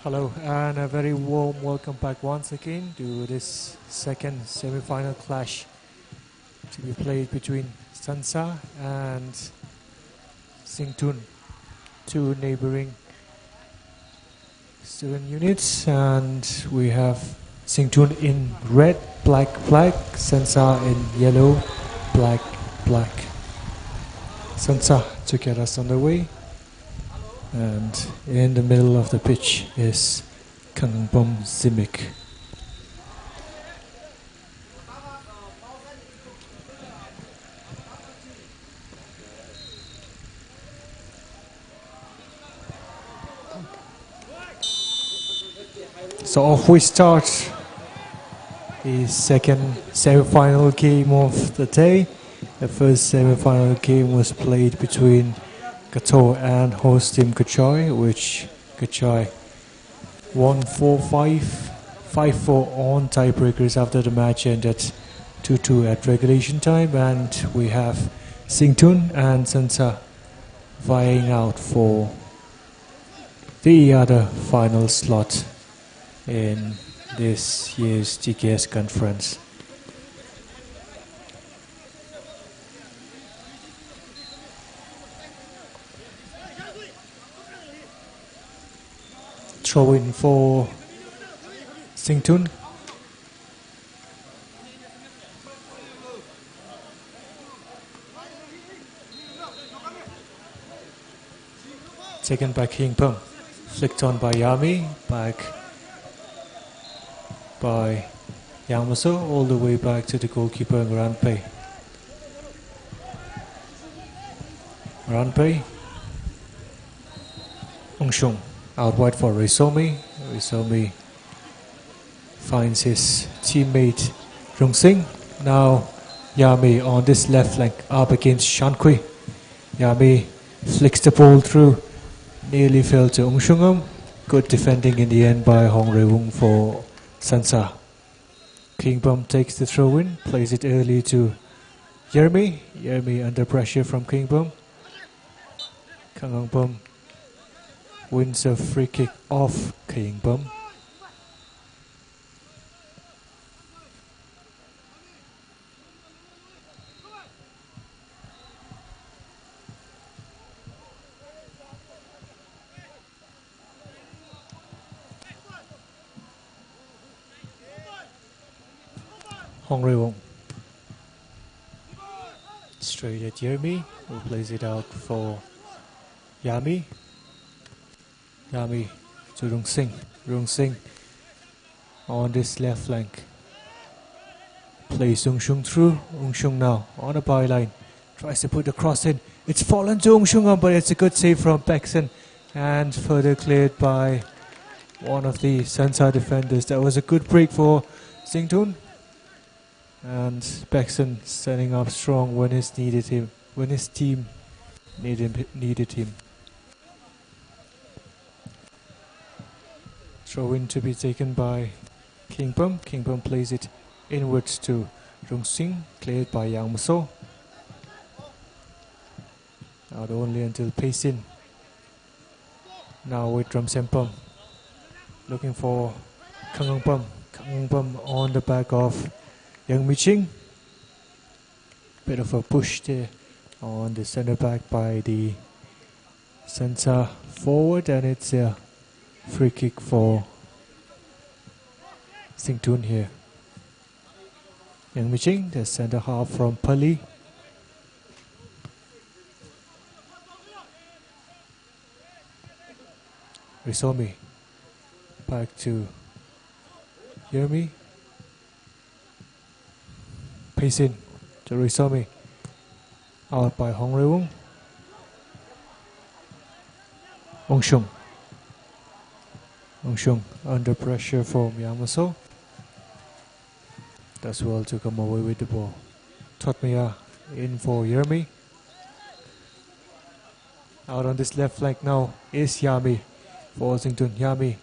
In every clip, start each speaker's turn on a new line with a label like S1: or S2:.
S1: Hello and a very warm welcome back once again to this second semi-final clash to be played between SANSA and Singtun, two neighboring student units, and we have Singtun in red, black, black, SANSA in yellow, black, black. SANSA to get us on the way. And in the middle of the pitch is Kangbom Simic. So off we start the second semi-final game of the day. The first semi-final game was played between KACHAI and host team KACHAI, which KACHAI won 4-5, 5-4 on tiebreakers after the match ended 2-2 at regulation time, and we have Singtun and SANSA vying out for the other final slot in this year's TKS conference. Throw in for Singtun. Taken by King Pum. Flicked on by Yami. Back by Yamaso. All the way back to the goalkeeper Ranpei. Ranpei. Ungshung. Out wide for Risomi. Risomi finds his teammate Rung Sing. Now Yami on this left flank up against Shankui. Yami flicks the ball through. Nearly fell to Ungshungam. Good defending in the end by Hong Rewung for SANSA. King Bum takes the throw in. Plays it early to Yermi. Yermi under pressure from King Bum. Kang Bum wins a free kick off King Bum. Hong Rewong. Straight at Yermi, who plays it out for Yami. Yami to Rung Sing. Rung Sing on this left flank. Plays Ungshung through. Ungshung now on a byline. Tries to put the cross in. It's fallen to Ungshung, but it's a good save from Bekson. And further cleared by one of the SANSA defenders. That was a good break for Singtun. And Bekson standing up strong when his team needed him. Throw in to be taken by King Bum. King Bum plays it inwards to Rung Sing, cleared by Yang Muso. Out only until Paysin. Now with Drum Sempum. Looking for Kang Bum. Kang Bum on the back of Yang Miching. Bit of a push there on the center back by the SANSA forward, and it's a free kick for Singtun here. Yang Miching, the center half from Pali. Risomi back to Yermi. Pace in to Risomi. Out by Hong Reung. Ong Shung. Ong Shung under pressure from Yamaso. Does well to come away with the ball. Totmia in for Yermi. Out on this left flank now is Yami for Singtun. Yami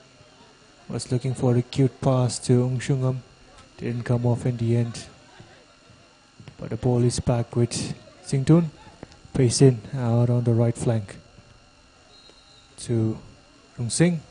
S1: was looking for a cute pass to Ong Shungam. Didn't come off in the end. But the ball is back with Singtun. Pace in out on the right flank to Rung Sing.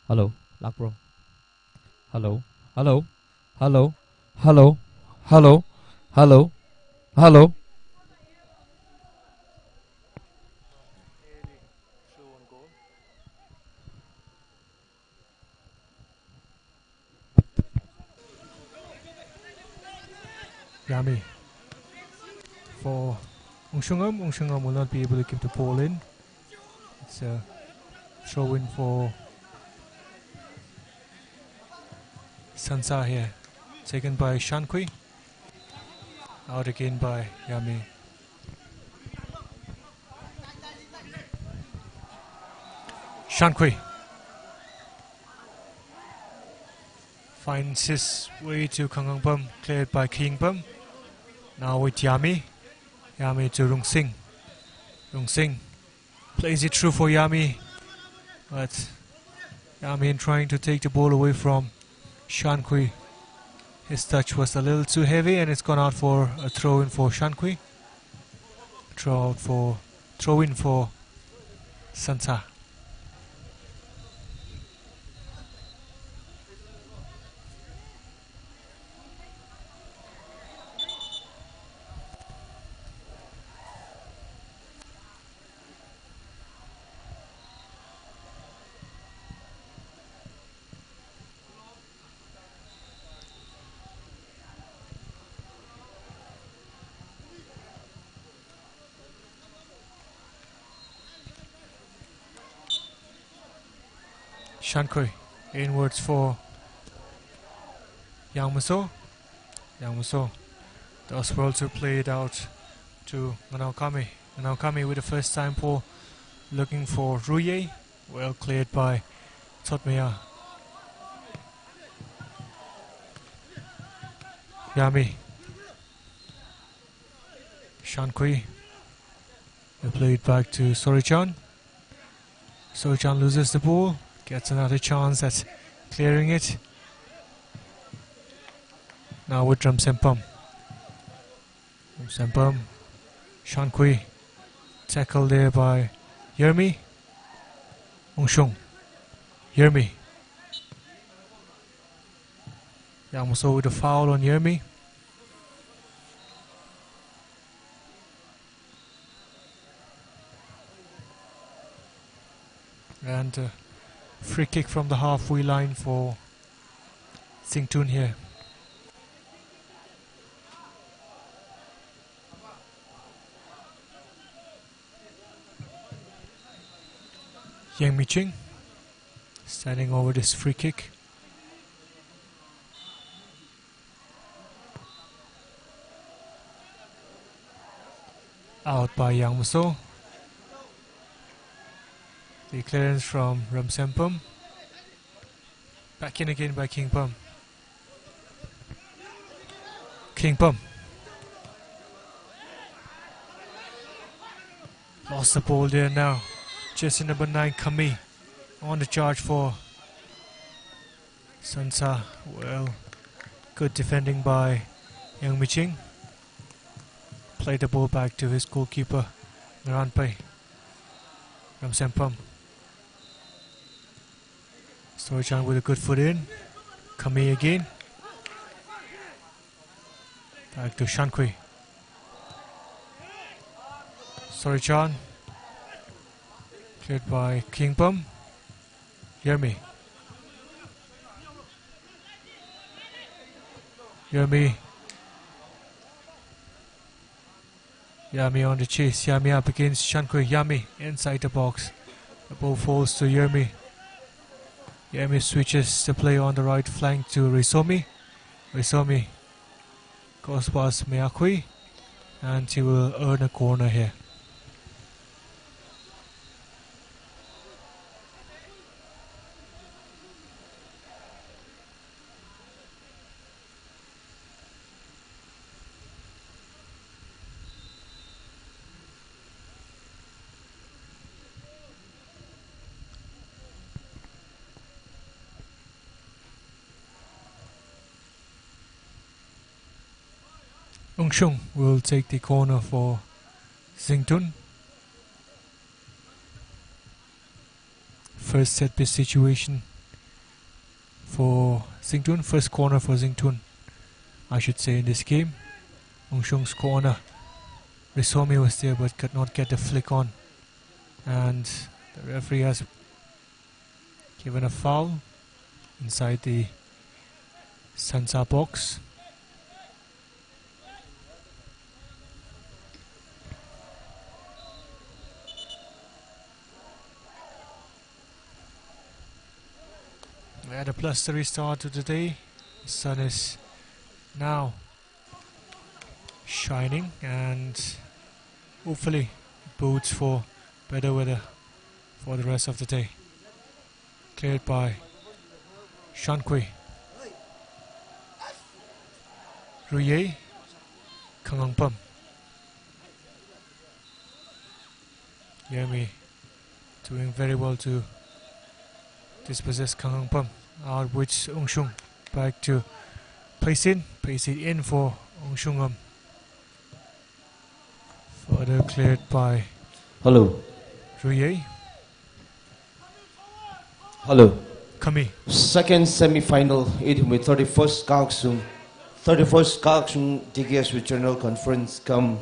S2: Hello, Lock Bro. Hello, hello, hello, hello, hello, hello, hello.
S1: Yami for Ong Shungam. Ong Shungam will not be able to keep the ball in. It's a throw in for SANSA here. Taken by Shankui. Out again by Yami. Shankui finds his way to Kangangbam, cleared by Kingbam. Now with Yami. Yami to Rung Sing. Rung Sing plays it through for Yami. But Yami trying to take the ball away from Shankui. His touch was a little too heavy and it's gone out for a throw in for Shankui. Throw in for SANSA. Shankui inwards for Yang Muso. Yang Muso does well to play it out to Nganaukami. Nganaukami with the first time ball, looking for Ruye. Well cleared by Totmeya. Yami. Shankui. They play it back to Sorichan. Sorichan loses the ball, gets another chance at clearing it. Now with Ramsempam. Ramsempam. Shankui. Tackle there by Yermi. Ungshung. Yermi. Yang Muso with a foul on Yermi. And free kick from the halfway line for Singtun here. Yang Miching standing over this free kick. Out by Yang Muso. The clearance from Ramsempam. Back in again by Kingpam. Kingpam. Lost the ball there now. Jersey number 9, Kami, on the charge for SANSA. Well, good defending by Yang Miching. Played the ball back to his goalkeeper, Naranpai. Ramsempam. Sorichan with a good foot in. Kami again. Back to Shankui. Sorichan. Cleared by Kingpam. Yermi. Yermi. Yami on the chase. Yami up against Shankui. Yami inside the box. The ball falls to Yermi. Yermi switches the play on the right flank to Risomi. Risomi goes past Miyakui, and he will earn a corner here. Ungshung will take the corner for Singtun. First set piece situation for Singtun. First corner for Singtun, I should say, in this game. Ungshung's corner. Risomi was there but could not get the flick on. And the referee has given a foul inside the SANSA box. We had a blustery start to the day. The sun is now shining and hopefully it bodes for better weather for the rest of the day. Cleared by Shankui. Ruye. Kangangpam. Yermi doing very well to dispossess Kangangpam. Out which Ungshung back to place it in for Ungshungam. Further cleared by Ruye. Kami.
S3: Second semi-final, 18 with 31st KACHAI TKS Regional Conference CUM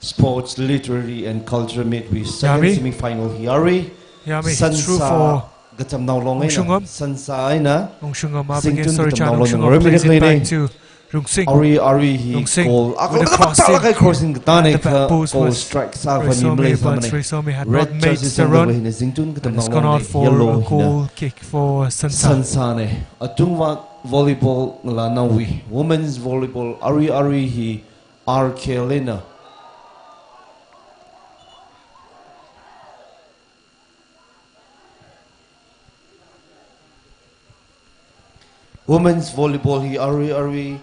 S3: Sports, Literary and Culture Meet with second semi-final Yari.
S1: Yami through for
S3: Ungshungam.
S1: Ungshungam up against Sorichan. Ungshungam plays it back to Rung Sing.
S3: Ari he
S1: Rung Sing
S3: goal.
S1: with a crossing.
S3: Crossing
S1: The
S3: Tane
S1: back post
S3: goal
S1: was
S3: strike sa
S1: Ray
S3: from
S1: Somi,
S3: Imlay
S1: but
S3: Samane.
S1: Ray Somi had
S3: Red
S1: not made
S3: jerseys
S1: the
S3: on
S1: run.
S3: the way Zingtun
S1: And it's gone out for a goal kick for SANSA.
S3: Sansane. Atungwa volleyball la nawi. Women's volleyball Ari he RK Lena. Women's volleyball he Ari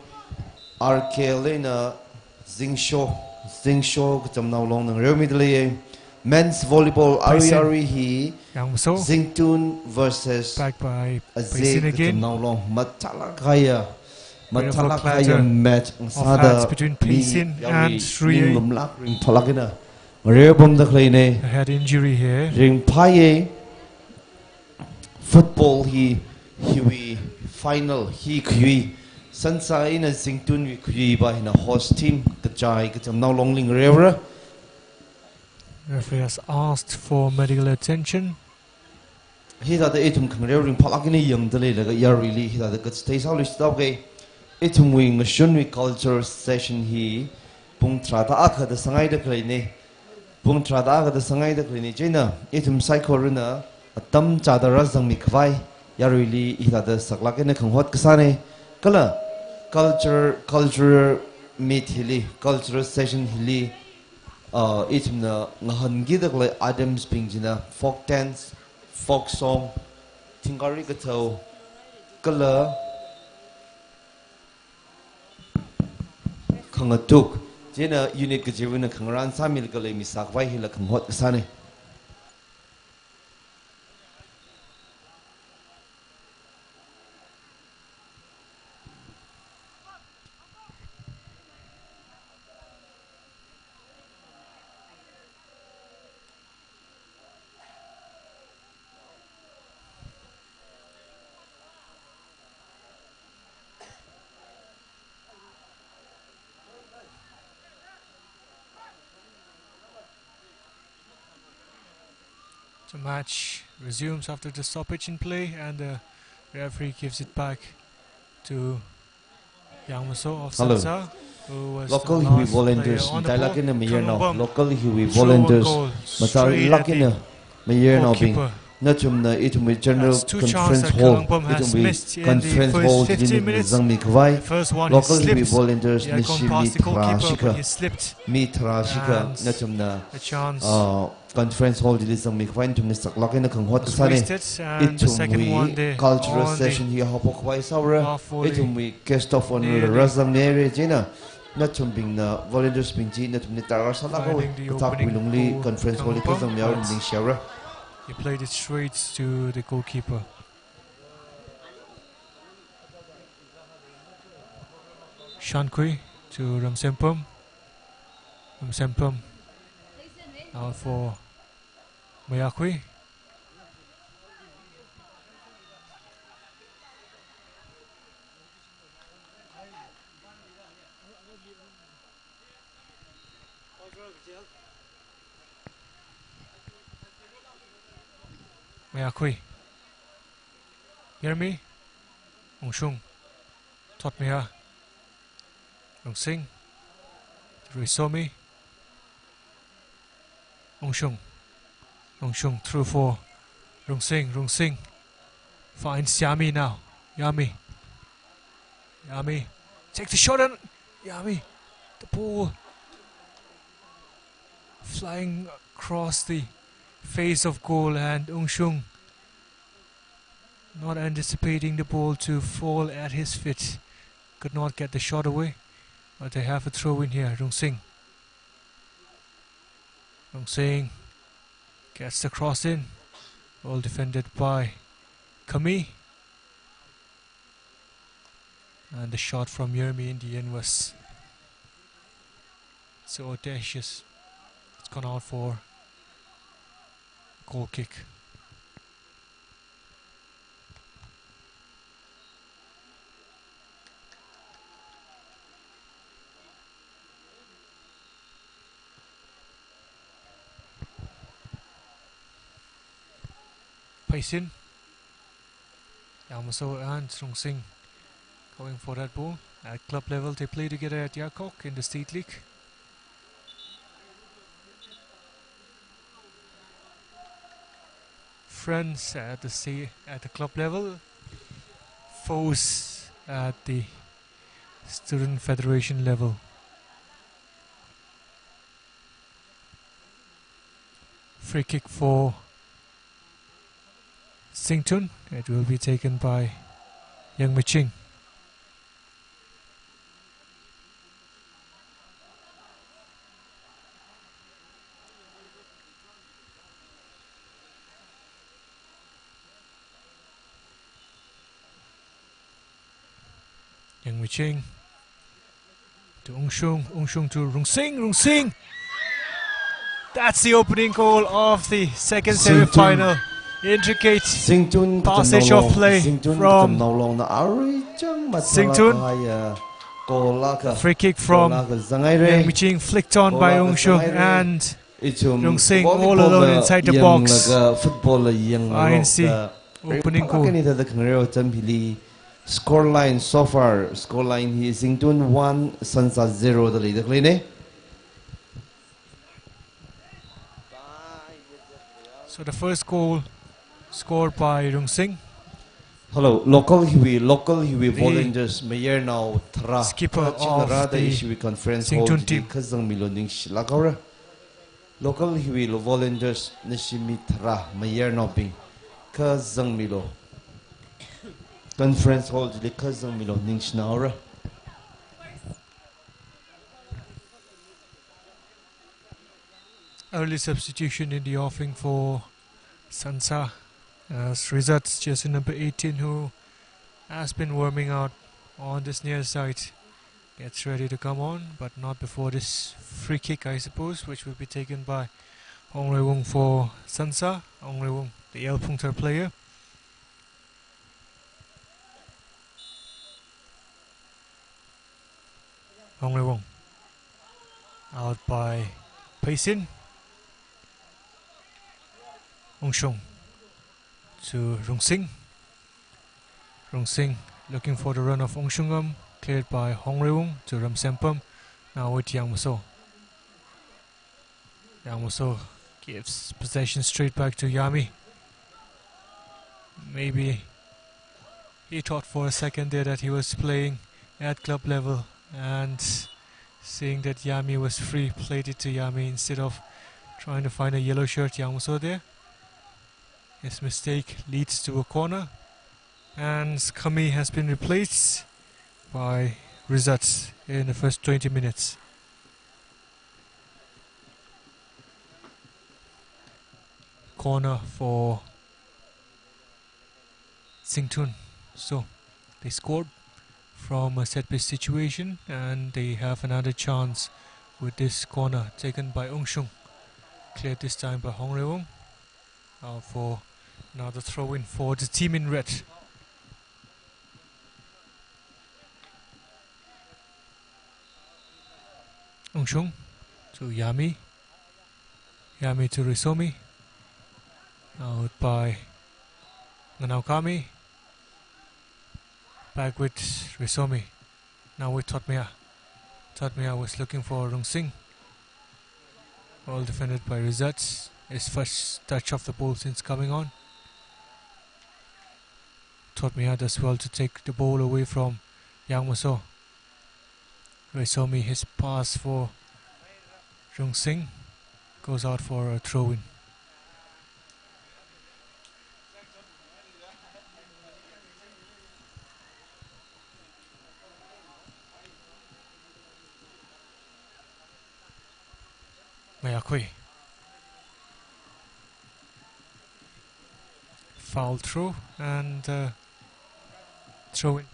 S3: RK Lena Zingsho kutam now long nang real middle. Men's volleyball Ari he Zingtun versus
S1: back by
S3: Azek
S1: again.
S3: now long Matalakaya match
S1: Of between Paisin and Sri.
S3: Tolakina Rebom the Clayne
S1: Had injury here.
S3: Ring Paye football he final he kui SANSA in a Zingtun we kui by in a host team KACHAI kutam now long ling river.
S1: Referee has asked for medical attention.
S3: He had the itum ring Palakini young delay like a really he had the good stays out list okay. Itum wing a shunwi culture session he Pung Trata Aka the Sangai the Clayne Pung Trata Aka the Sangai the Clayne Jena itum psycho runa a tum chada razang mikvai Yarili he had the Saklakina Kanghot Kasane Kala culture meet hilly cultural session hilly itum na ngahan gidak like Adams Pingjina folk dance folk song Tingari Gato Kala Kangatuk Jena unit Gajivina Kangaran Samil Gale Misak Vaihila Kanghot Kasane.
S1: The match resumes after the stoppage in play, and the referee gives it back to Yangmaso of SANSA, who was
S3: local
S1: the
S3: Hui
S1: last
S3: volunteers
S1: player on the ball.
S3: Talakina Mayer now.
S1: Kangbam
S3: Local Hui
S1: threw one
S3: volunteers
S1: goal
S3: Matal
S1: straight at the
S3: Lakina Mayer now being
S1: goalkeeper.
S3: Natum na itum with general
S1: That's two chances
S3: conference
S1: that
S3: hall.
S1: Kangbam has
S3: Itum
S1: missed
S3: with
S1: in the
S3: conference
S1: first
S3: hall
S1: 15 minutes.
S3: Zangmi
S1: The
S3: Kwai.
S1: first one
S3: Local
S1: he
S3: Hui
S1: slipped.
S3: volunteers
S1: He had gone past the goalkeeper, but he slipped.
S3: Mitrashika
S1: And
S3: Natum na
S1: a chance
S3: conference hall Zangmi Kwai to Mr. Lakina Kanghot
S1: was
S3: Kasane.
S1: wasted, and the second one there
S3: Cultural
S1: on
S3: session here Hopok Kwai Saura.
S1: half volley.
S3: Itum with guest of honor
S1: Nearly.
S3: Razam Nere Jena. Natum being na volunteers being G Natum Nitara Salago.
S1: Finding the
S3: Attack
S1: opening
S3: Wilungli
S1: for
S3: conference hall
S1: Kangbam,
S3: Kazam Yao
S1: but
S3: Ning Shara.
S1: he played it straight to the goalkeeper. Shankui to Ramsempum. Ramsempum now for Mayakui. Mayakui. Hear me? Ongshung. Taught me her. Rung Sing. Risomi. Ongshung. Ongshung through for Rung Sing. Rung Sing finds Yami now. Yami. Yami. Take the shot and Yami. The ball flying across the face of goal, and Ongshung not anticipating the ball to fall at his feet. Could not get the shot away, but they have a throw in here. Rung Sing. Rung Sing gets the cross in, well defended by Kami, and the shot from Yermi in the end was so audacious. It's gone out for goal kick. Paisin, Yamaso and Rung Sing going for that ball. At club level, they play together at Yakok in the State League. Friends at the club level, foes at the Student Federation level. Free kick for Singtun. It will be taken by Young Miching. Young Miching to Ungshung to Rungsing. That's the opening goal of the second semi-final. Intricate passage of play from Singtun. Free kick from Yang Miching, flicked on by Ungshung, and Rungsing all alone inside the box. Finds the opening goal.
S3: Scoreline so far, scoreline he is Singtun 1, SANSA 0 the leader.
S1: So the first goal scored by Rungsing.
S3: Hello, local Hiwi volunteers mayor now Tra
S1: skipper of the
S3: Hiwi conference
S1: Singtun team.
S3: Kazang Miloding Shilakaura. Local Hiwi volunteers Nishimi Tra mayor now being Kazang Milo. Conference hall the Kazang Miloding Shinaura.
S1: Early substitution in the offing for SANSA as results jersey number 18, who has been warming out on this near side, gets ready to come on, but not before this free kick, I suppose, which will be taken by Hong Rui Wong for SANSA. Hong Rui Wong, the El Pungter player. Hong Rui Wong out by Paisin. Ungshung to Rungsing. Rungsing looking for the run of Ungshungam, cleared by Hong Reung to Ramsempam. Now with Yang Muso. Yang Muso gives possession straight back to Yami. Maybe he thought for a second there that he was playing at club level, and seeing that Yami was free, played it to Yami instead of trying to find a yellow shirt. Yang Muso there. His mistake leads to a corner, and Kami has been replaced by Rizat in the first 20 minutes. Corner for Singtun. So they scored from a set piece situation, and they have another chance with this corner taken by Ungshung. Cleared this time by Hong Reung. For another throw in for the team in red. Ungshung to Yami. Yami to Risomi. Out by Nganaukami. Back with Risomi. Now with Totmea. Totmea was looking for Rungsing. All defended by Rizat. His first touch of the ball since coming on. Totmea does well to take the ball away from Yang Muso. Risomi, his pass for Rungsing goes out for a throw-in. Mayakui. Foul throw and throw in.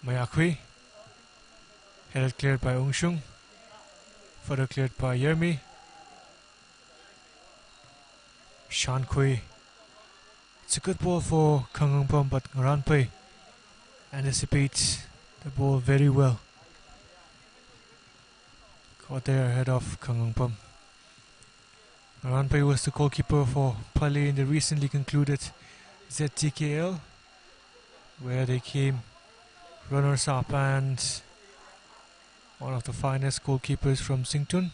S1: Mayakui. Headed cleared by Ungshung. Further cleared by Yermi. Shankui. It's a good ball for Kangungpam, but Ngaranpei anticipates the ball very well. Got there ahead of Kangangpam. Ranpai was the goalkeeper for Pali in the recently concluded ZTKL, where they came runners up and one of the finest goalkeepers from Singtun.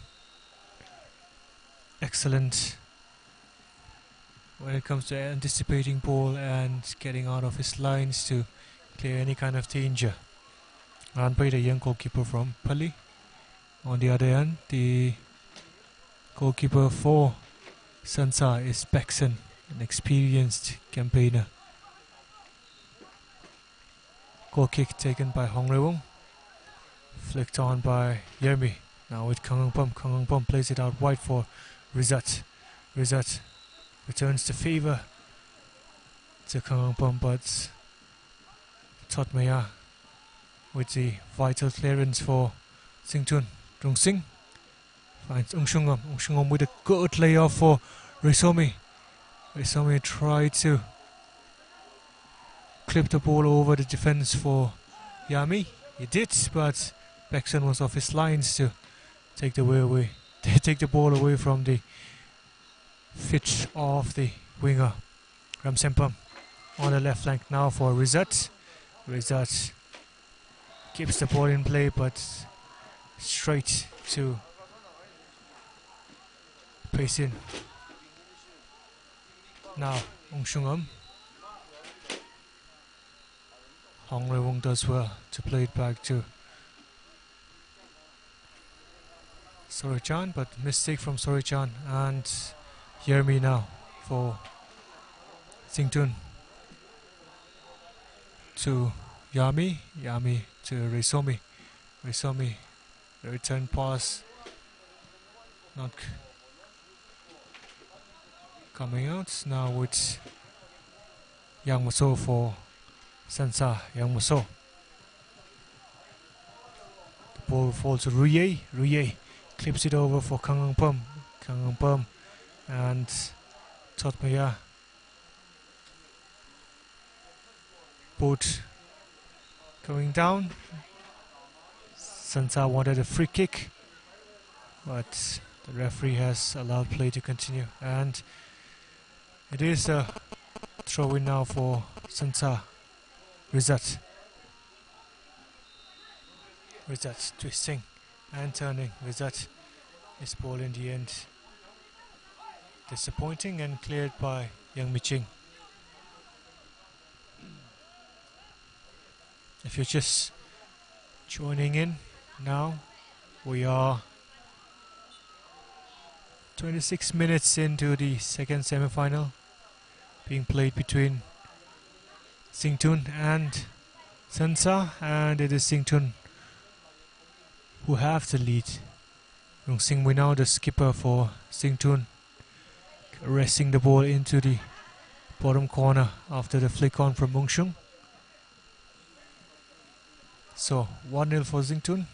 S1: Excellent when it comes to anticipating ball and getting out of his lines to clear any kind of danger. Ranpai, the young goalkeeper from Pali. On the other hand, the goalkeeper for SANSA is Bekson, an experienced campaigner. Goal kick taken by Hong Rewong, flicked on by Yermi. Now with Kangangpam. Kangangpam plays it out wide for Rizat. Rizat returns the favor to Kangangpam, but Thotmaya with the vital clearance for Singtun. Rung Sing finds Ungshungam. Ungshungam with a good layoff for Risomi. Risomi tried to clip the ball over the defense for Yami. He did, but Bekson was off his lines to take the ball away from the fit of the winger. Ramsempam on the left flank now for Rizat. Rizat keeps the ball in play, but straight to pace in. Now Ungshungam. Hong Rewong does well to play it back to Sorichan, but mistake from Sorichan, and Yermi now for Singtun to Yami. Yami to Risomi. Risomi, the return pass not coming out. Now with Yang Muso for SANSA. Yang Muso. The ball falls to Ruye. Ruye clips it over for Kangangpam. Kangangpam and Thotmaya. Both going down. SANSA wanted a free kick, but the referee has allowed play to continue, and it is a throw in now for SANSA. Rizat. Rizat twisting and turning. Rizat, his ball in the end disappointing and cleared by Yang Miching. If you're just joining in now, we are 26 minutes into the second semi-final being played between Singtun and SANSA, and it is Singtun who have the lead. Rung Sing Wei now the skipper for Singtun, arresting the ball into the bottom corner after the flick on from Mungshung. So 1-0 for Singtun,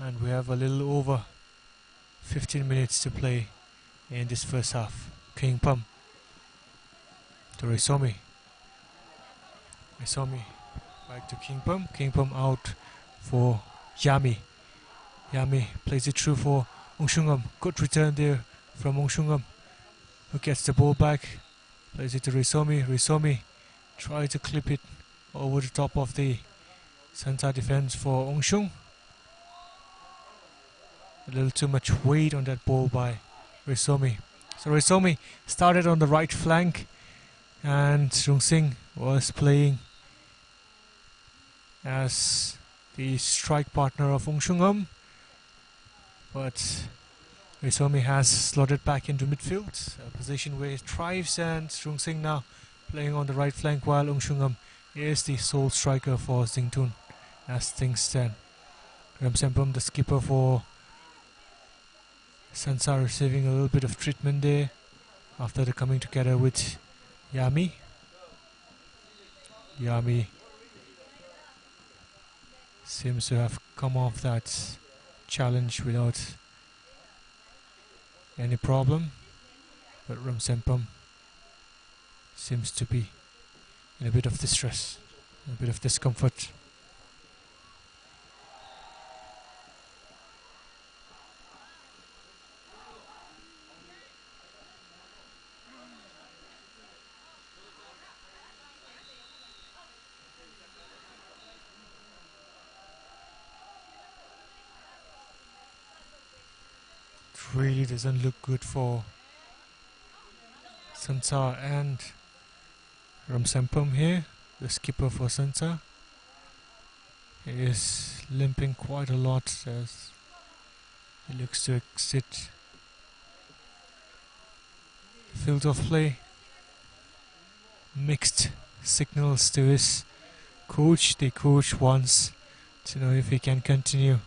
S1: and we have a little over 15 minutes to play in this first half. King Pum to Risomi. Risomi back to King Pum. King Pum out for Yami. Yami plays it through for Ungshungam. Good return there from Ungshungam, who gets the ball back. Plays it to Risomi. Risomi tries to clip it over the top of the SANSA defense for Ungshung. A little too much weight on that ball by Risomi. So Risomi started on the right flank, and Rung Sing was playing as the strike partner of Ungshungam, but Risomi has slotted back into midfield, a position where he thrives, and Rung Sing now playing on the right flank while Ungshungam is the sole striker for Singtun as things stand. Ramsempam, the skipper for SANSA, receiving a little bit of treatment there after the coming together with Yami. Yami seems to have come off that challenge without any problem, but Ramsempam seems to be in a bit of distress. A bit of discomfort. It really doesn't look good for SANSA and Ramsampum here, the skipper for SANSA. He is limping quite a lot as he looks to exit the field of play. Mixed signals to his coach. The coach wants to know if he can continue,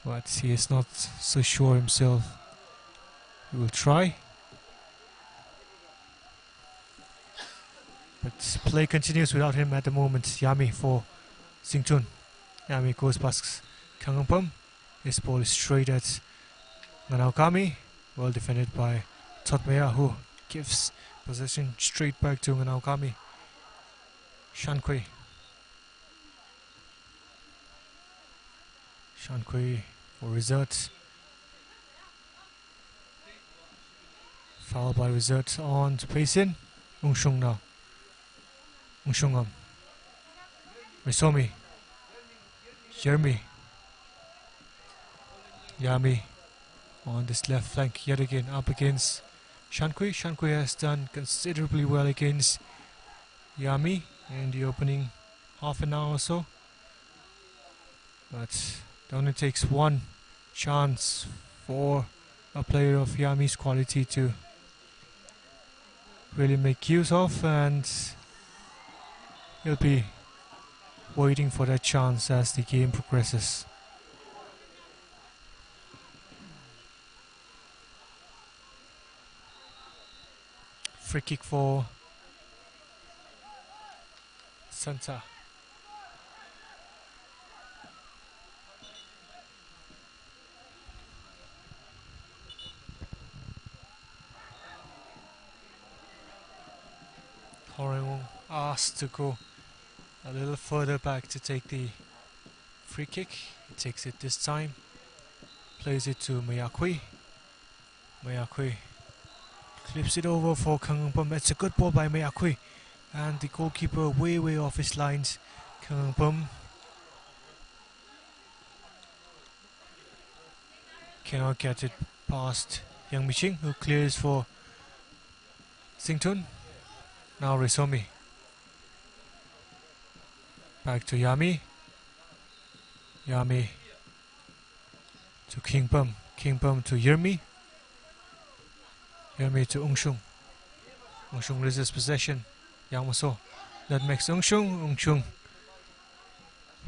S1: but he is not so sure himself. He will try, but play continues without him at the moment. Yami for Singchun. Yami goes past Kangampam. His ball is straight at Nganaukami. Well defended by Totmeya, who gives possession straight back to Nganaukami. Shankui. Shankui for Resort. Foul by Resort on to Payson. Ungshung now. Ungshungam. Risomi. Jeremy. Yami on this left flank yet again up against Shankui. Shankui has done considerably well against Yami in the opening half an hour or so, but it only takes one chance for a player of Yami's quality to really make use of, and he'll be waiting for that chance as the game progresses. Free kick for SANSA. Horeng asked to go a little further back to take the free kick. He takes it this time, plays it to Mayakui. Mayakui clips it over for Kangampum. It's a good ball by Mayakui, and the goalkeeper way off his lines. Kangampum cannot get it past Yang Miching, who clears for Singtun. Now Risomi. Back to Yami. Yami to Kingpum. Kingpum to Yermi. Yermi to Ungshung. Ungshung loses possession. Yang Maso. That makes Ungshung. Ungshung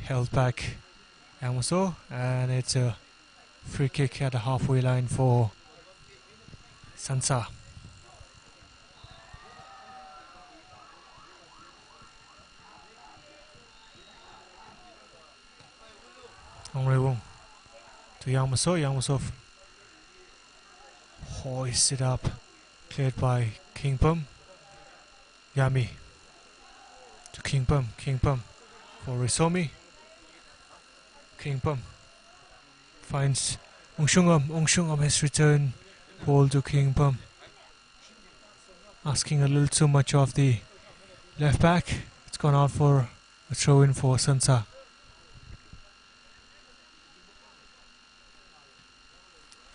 S1: held back Yang Maso, and it's a free kick at the halfway line for SANSA. Ongrewung to Yang Maso. Yang Maso hoists it up, cleared by Kingpum. Yami to Kingpum. Kingpum for Risomi. Kingpum finds Ungshungam. Ungshungam has returned ball to Kingpum, asking a little too much of the left back. It's gone out for a throw in for SANSA.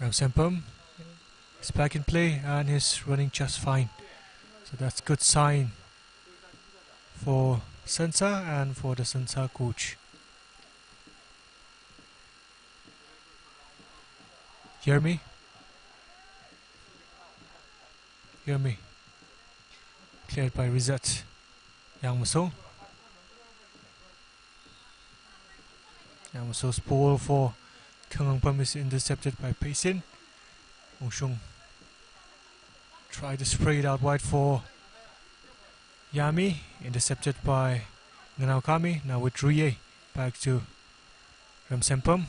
S1: Ramsampum is back in play and is running just fine. So that's a good sign for SANSA and for the SANSA coach. Yermi. Yermi. Cleared by Rizat. Yang Maso. Yang Maso's ball for Kangampum is intercepted by Payson. Ungshung tried to spray it out wide for Yami, intercepted by Nganaukami. Now with Ruye back to Ramsampum.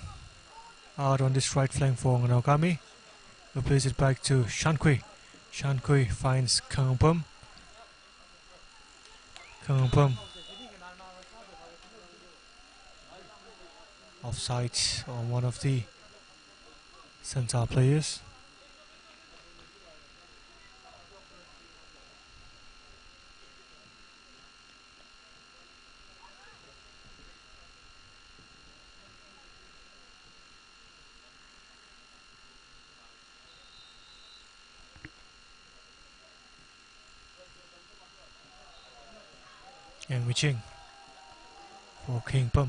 S1: Out on this right flank for Nganaukami, who plays it back to Shankui. Shankui finds Kangampum. Kangampum offside on one of the SANSA players. And reaching for KACHAI.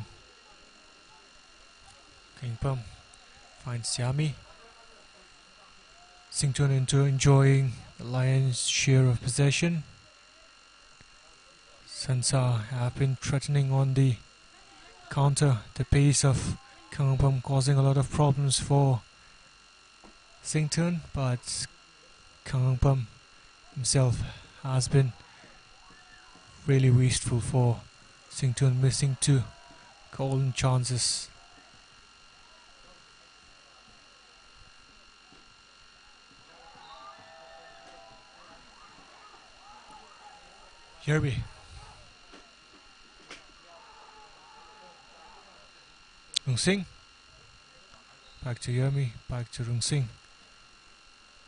S1: KACHAI finds Yami. Sington enjoying the lion's share of possession. SANSA have been threatening on the counter the pace of KACHAI, causing a lot of problems for Sington, but KACHAI himself has been really wasteful for Sington, missing 2 golden chances. Yerby. Rung Sing. Back to Yermi, back to Rung Sing.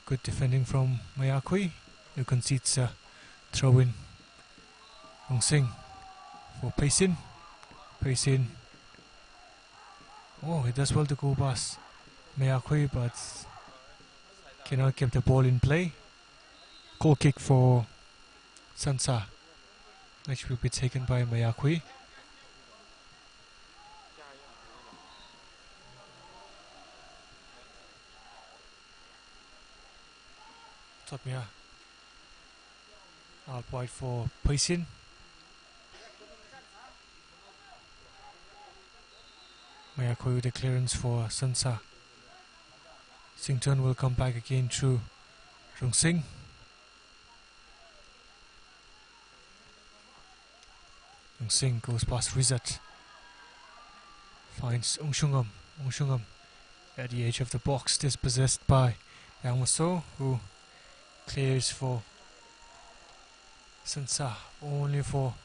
S1: Good defending from Mayakui, who concedes a throw in. Rung Sing for Paisin. Paisin. Oh, he does well to go past Mayakui, but cannot keep the ball in play. Goal kick for SANSA, which will be taken by Mayakui. Totmia out wide for Paisin. Mayakui with the clearance for SANSA. Sington will come back again through Rung Sing. Rung Sing goes past Rizat. Finds Ungshungam. Ungshungam at the edge of the box, dispossessed by Yamaso, who clears for SANSA, only for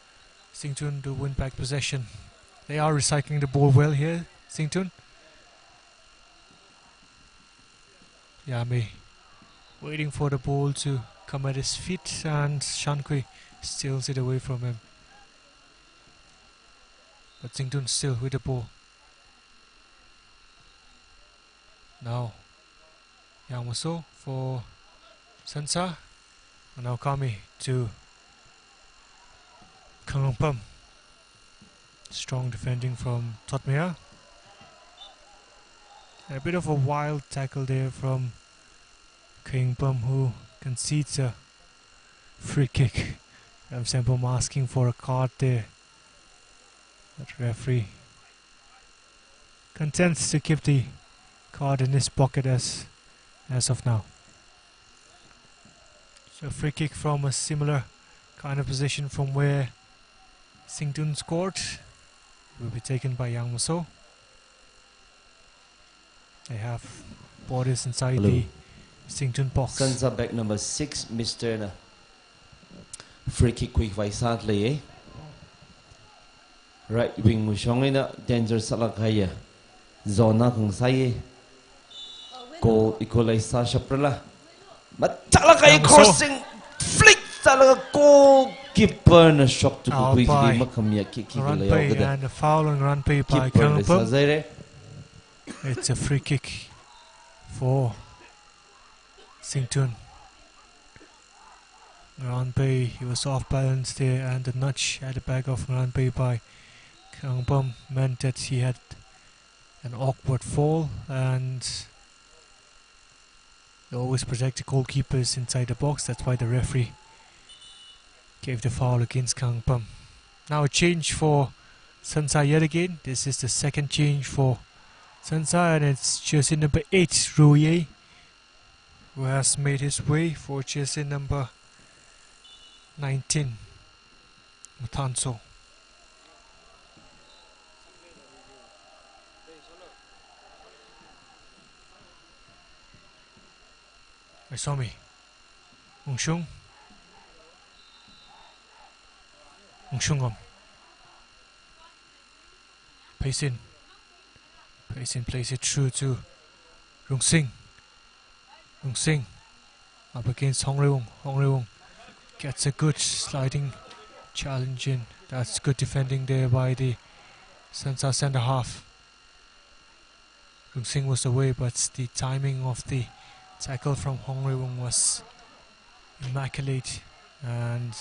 S1: Sington to win back possession. They are recycling the ball well here, Sington. Yami waiting for the ball to come at his feet, and Shankui steals it away from him. But Sington still with the ball. Now Yamaso for SANSA, and now Kami to KACHAI. Strong defending from Totmia. A bit of a wild tackle there from KACHAI, who concedes a free kick. Sempom asking for a card there. But referee contents to keep the card in his pocket as of now. So free kick from a similar kind of position from where Sington scored will be taken by Yamaso. They have bodies inside the Sington box.
S3: SANSA back number 6, Mr. Free kick quick by sadly. Right wing Mushongina, danger Salakaya. Zona kung saye. Goal equalize Shaprala. But Talakay crossing flick Talaga goalkeeper na shock to Kukuiji Makamia kicking
S1: and a foul on Ranpei by KACHAI. It's a free kick for Sington. Ranpei, he was off balance there, and the nudge at the back of Ranpei by KACHAI meant that he had an awkward fall, and they always protect the goalkeepers inside the box. That's why the referee gave the foul against KACHAI. Now a change for SANSA yet again. This is the second change for SANSA, and it's jersey number 8, Ruye, who has made his way for jersey number 19, Mutanso. Aisomi, Ungshung, Ungshungam, Paisin, Plays it through to Rung Sing. Rung Sing up against Hong Rewong. Hong Rewong gets a good sliding challenge in. That's good defending there by the SANSA centre half. Rung Sing was away, but the timing of the tackle from Hong Rewong was immaculate, and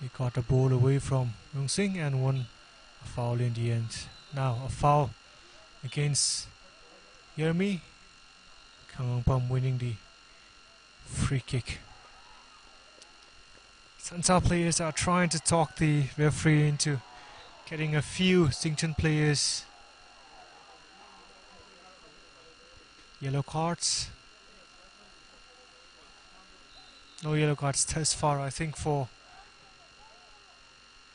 S1: he got the ball away from Rung Sing and won a foul in the end. Now a foul against Yermi. Kang Pam winning the free kick. SANSA players are trying to talk the referee into getting a few Sington players yellow cards. No yellow cards thus far, I think, for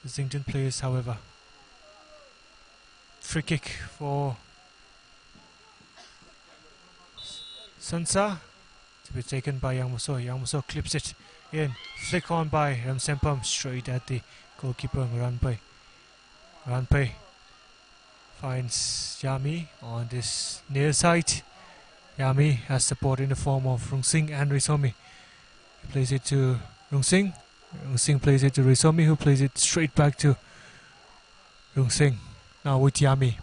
S1: the Sington players, however. Free kick for SANSA to be taken by Yang Muso. Yang Muso clips it in, flick on by Ram Sempam, straight at the goalkeeper Ranpai. Ranpai finds Yami on this near side. Yami has support in the form of Rung Sing and Risomi. He plays it to Rung Sing. Rung Sing plays it to Risomi, who plays it straight back to Rung Sing. Now with Yami.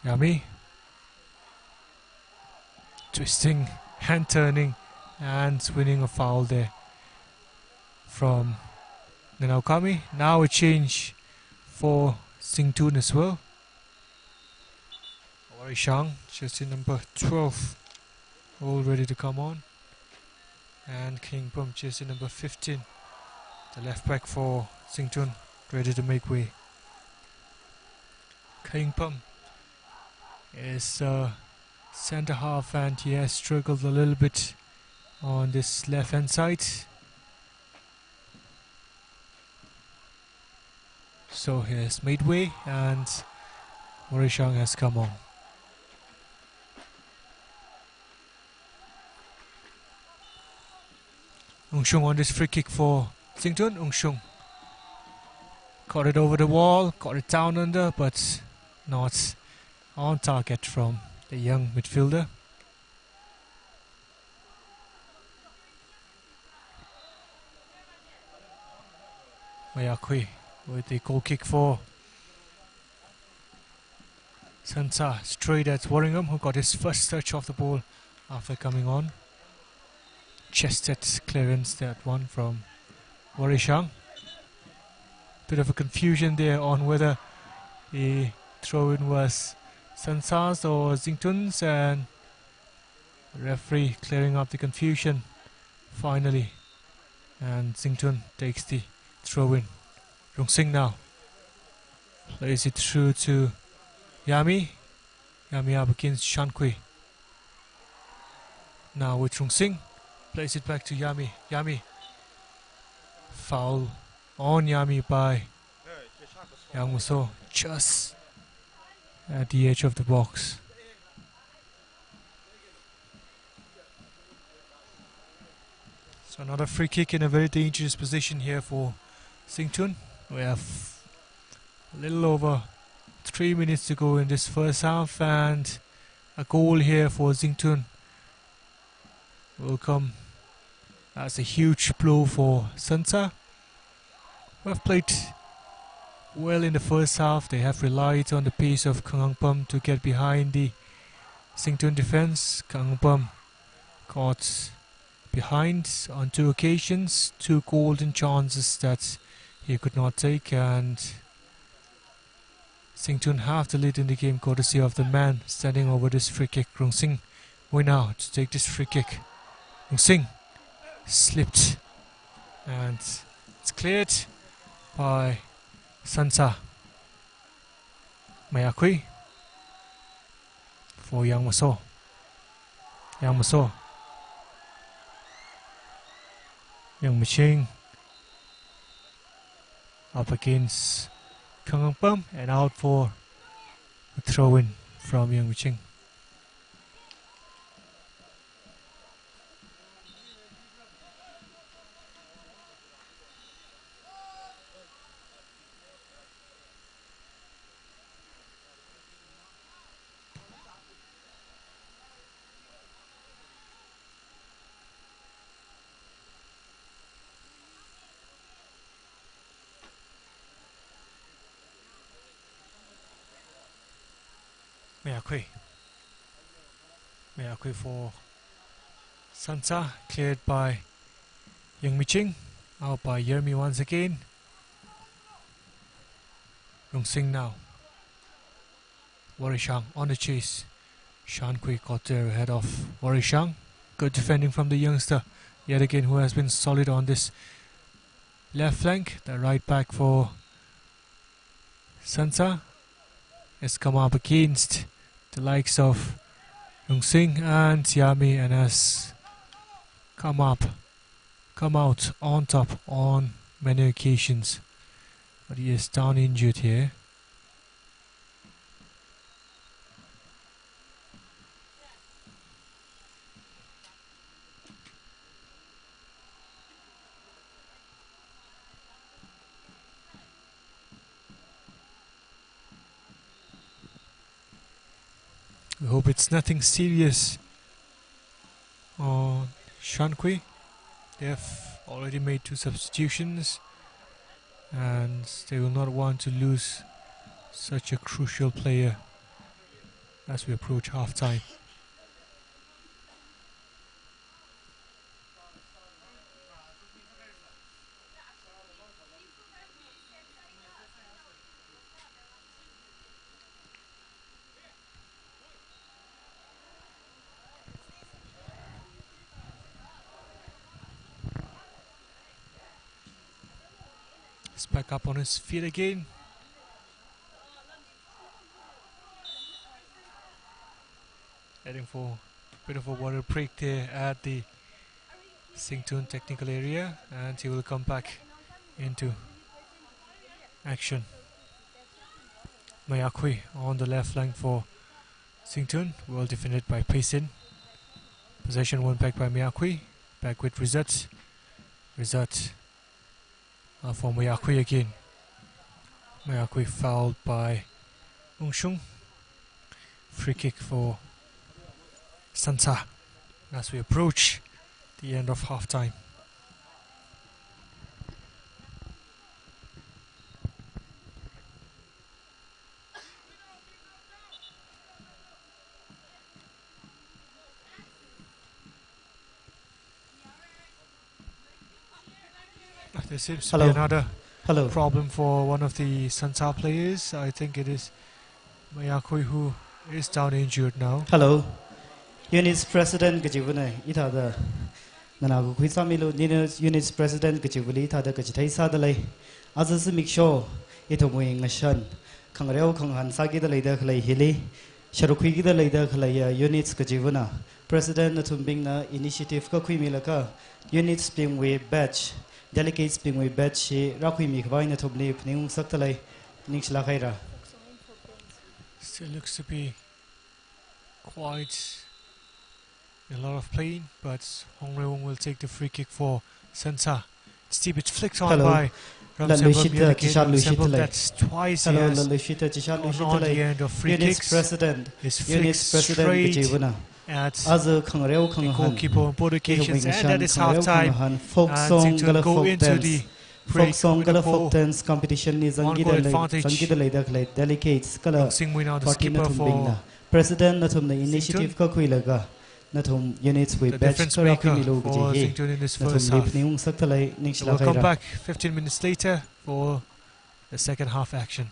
S1: Yami twisting, hand turning, and winning a foul there from Nanaukami. Now a change for Singtun as well. Warishang, jersey number 12, all ready to come on. And King Pum, jersey number 15, the left back for Singtun, ready to make way. King Pum is centre half, and he has struggled a little bit on this left hand side. So he has made way, and Warishang has come on. Ungshung on this free kick for Singtun. Ungshung got it over the wall, got it down under, but not on target from the young midfielder. Mayakui with the goal kick for SANSA, straight at Warringham, who got his first touch of the ball after coming on. Chested clearance, that one from Warishang. Bit of a confusion there on whether the throw-in was SANSA's or Singtun's, and the referee clearing up the confusion finally, and Singtun takes the throw-in. Rung Sing now plays it through to Yami. Yami up against Shankui. Now with Rung Sing, plays it back to Yami. Yami, foul on Yami by Yang Muso, just at the edge of the box. So another free kick in a very dangerous position here for Singtun. We have a little over 3 minutes to go in this first half, and a goal here for Singtun will come as a huge blow for SANSA, who have played well in the first half. They have relied on the pace of Kang Pam to get behind the Singtun defense. Kang Pam got behind on 2 occasions, 2 golden chances that he could not take, and Singtun have the lead in the game courtesy of the man standing over this free kick. Rung Sing way now to take this free kick. Rung Sing slipped, and it's cleared by SANSA. Mayakui for Yang Muso. Yang Muso. Yang Miching up against Kang Pam, and out for a throw-in from Yang Miching. Miyakui. Miyakui for SANSA, cleared by Yang Miching. Out by Yermi once again. Rung Sing now. Warishang on the chase. Shan Kui got there ahead of Warishang. Good defending from the youngster, yet again, who has been solid on this left flank. The right back for SANSA has come up against the likes of Rung Sing and Yami and has come out on top on many occasions. But he is down injured here. We hope it's nothing serious on Shankui. They have already made 2 substitutions and they will not want to lose such a crucial player as we approach half-time. He's back up on his feet again. Heading for a bit of a water break there at the Singtun technical area, and he will come back into action. Mayakui on the left flank for Singtun, well defended by Payson. Possession won back by Mayakui, back with Rizat. Rizat for Mayakui again. Mayakui fouled by Ungshung. Free kick for SANSA as we approach the end of half-time. There seems to be another problem for one of the SANSA players. I think it is Mayakui who is down injured now.
S4: Hello. Unit's president Gajivune, Itada. Nanago Quisamilu, Unit's president Gajivuli, Tada Gajitai Sadale. Others make sure it a wing a shun. Kangareo Kangan Sagi the leader Clay Hilly. Sharuki the leader Clay Units Gajivuna. President Natumbina Initiative Kakwimilaka. Units being with batch. Delegates being with batch. Rakwi Mikvina to believe Ning Saktale. Nixla Kaira.
S1: Still looks to be quite a lot of playing, but Hong Reung will take the free kick for SANSA. Steve, it's flicked on by Ramsembam. That's twice he has gone on the end of free kicks. It's flicked straight at the goalkeeper on both occasions, and that is half-time. And to go into the break with a
S4: competition is
S1: one goal advantage. Sing win out the skipper for
S4: President Natum the initiative Kakuilaga Natum units with
S1: the
S4: batch
S1: difference maker for Singtun in this first half. We'll come back 15 minutes later for the second half action.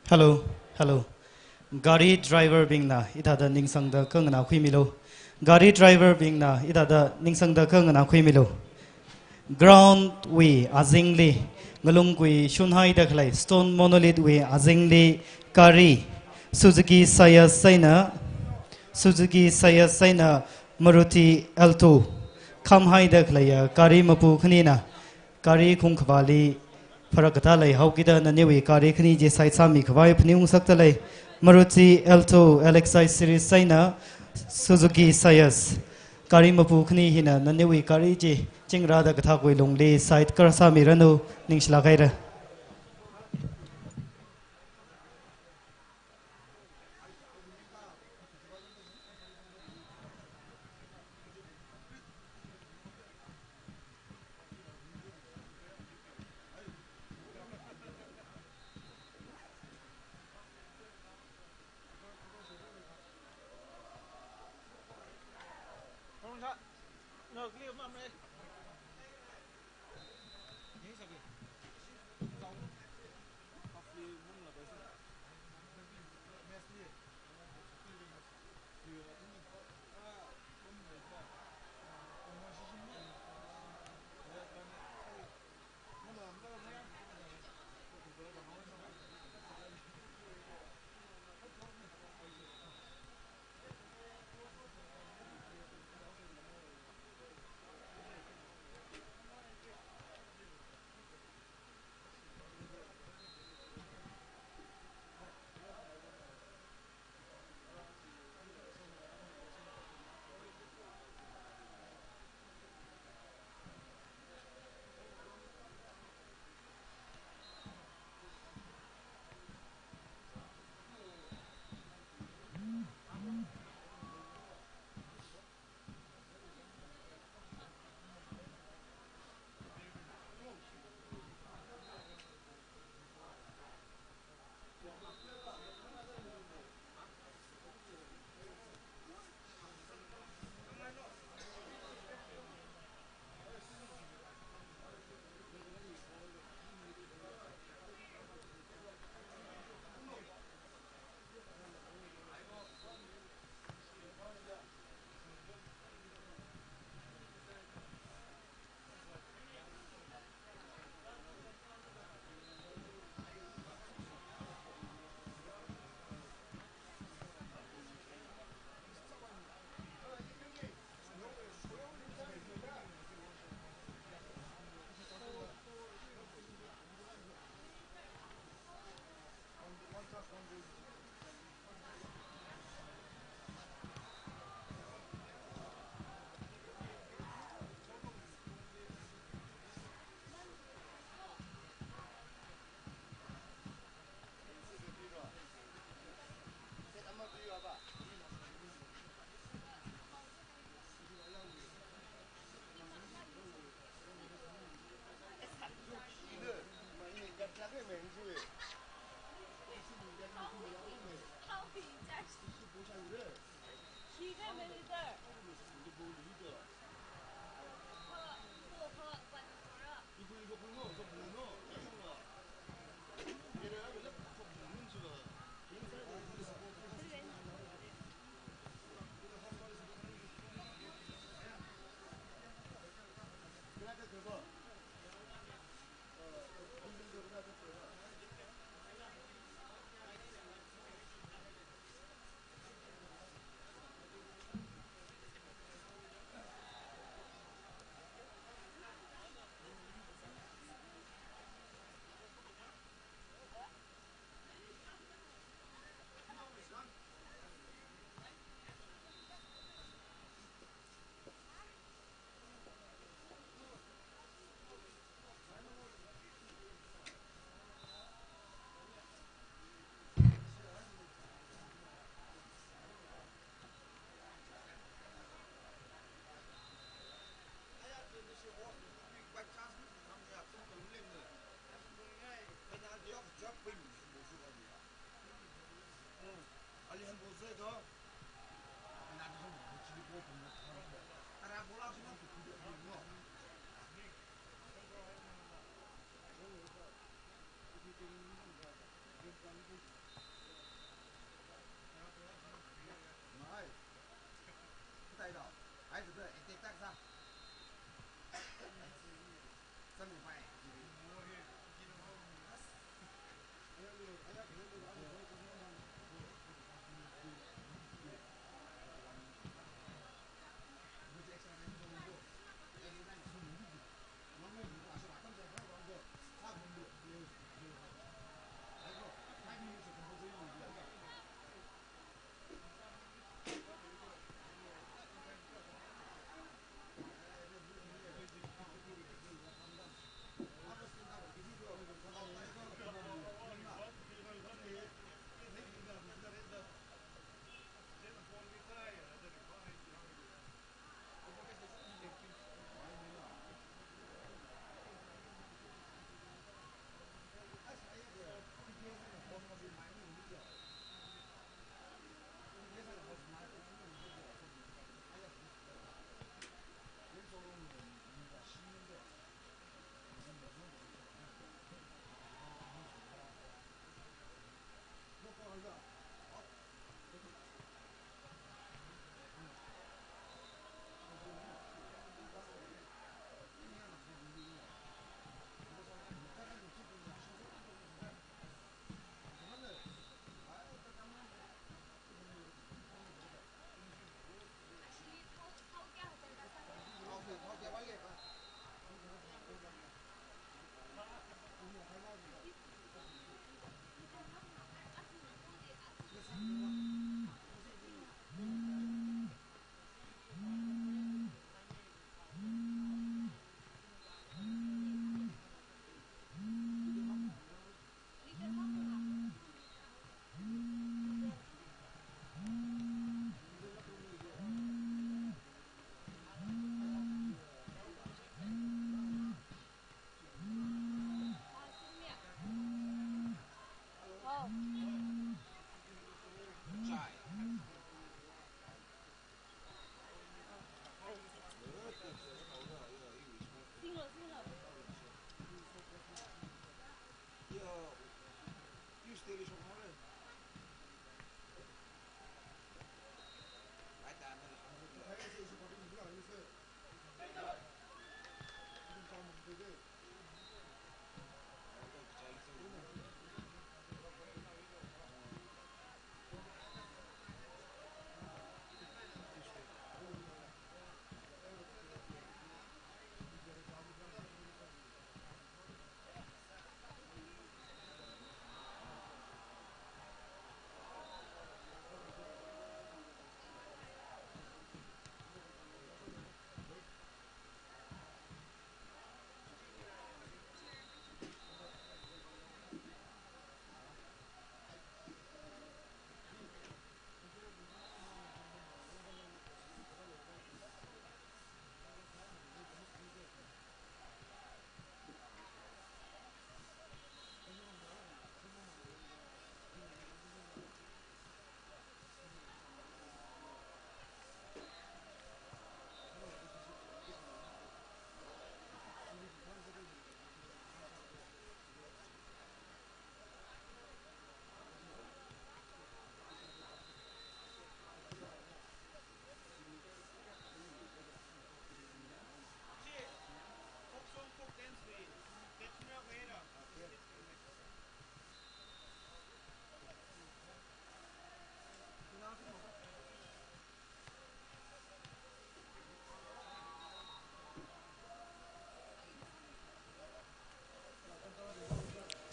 S4: Hello, hello. Gari driver being na ita da ning sang da kang na khui milo. Gari driver being na ita da ning sang da kang na khui milo. Ground we azingli ngalung kui shunhai da khlai stone monolith we azingli kari Suzuki Saina Maruti Alto Kamhai da khlai kari mapu khni na kari khung khwali Farakata lay Haukida Nanewi Kari Kni Je Sai Sami Kwai Pniung Saktalay Maruti Alto LXI Series Saina Suzuki Sayas Kari Mapu Kni Hina Nanewi Kari Je Chingrada Kathakwe Longli Site Karasami Ranu Ningshlakaira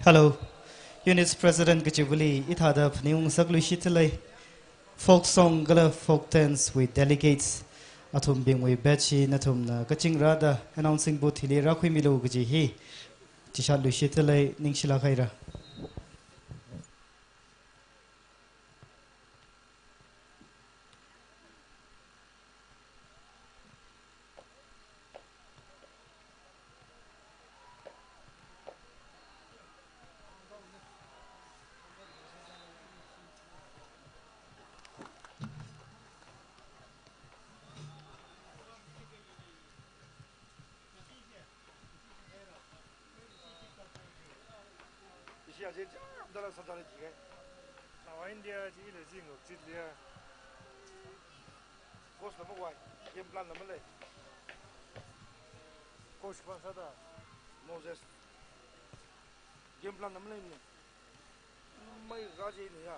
S4: Hello, Units President Gachibuli, Itada Pneum Saklushitale, folk song gala folk dance with delegates, Atum being with Betchy, Natum, Gaching Rada, announcing Butili Raquimilo Gaji, Tishalushitale, Ningshila Kaira.
S5: Moses game plan namle mai gaji ne ya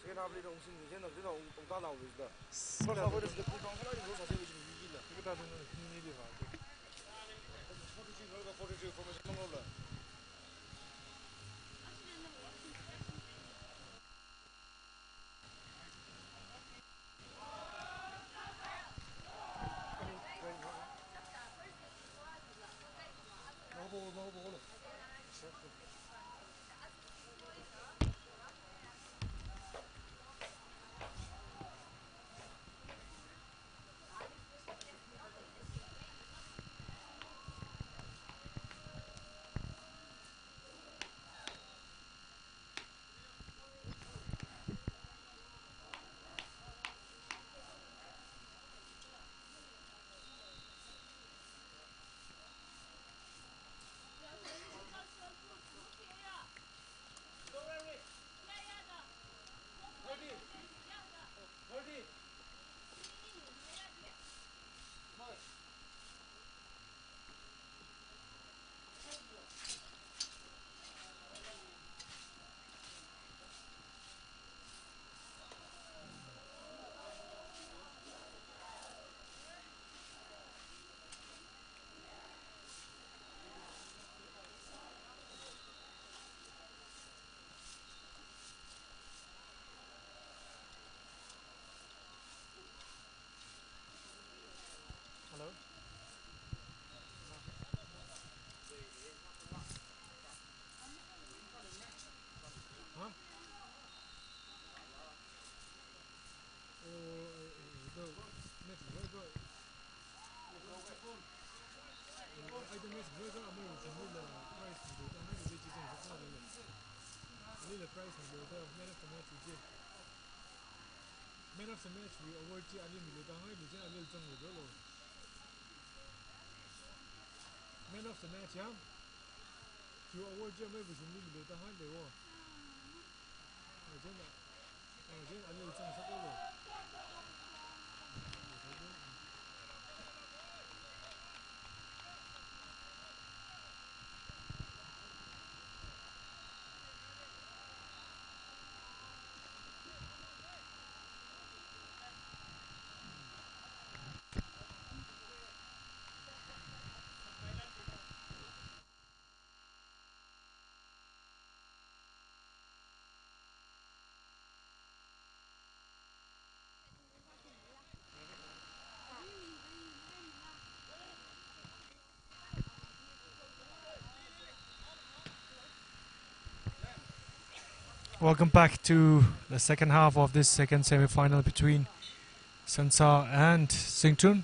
S5: sai na bli dong sin ni na de dong ta na wis da so sa wis de ku dong la ni so sa wis ni ji la ke ta dong ni de ba so ti ji ga 42 formation mo la
S6: Man of the match, we award to Ali Milutahai, we just Ali Zhang Wudolo. Man of the match, yeah? You award to maybe some Milutahai, they were. Again, Ali Zhang Sakolo.
S1: Welcome back to the second half of this second semi-final between SANSA and Singtun.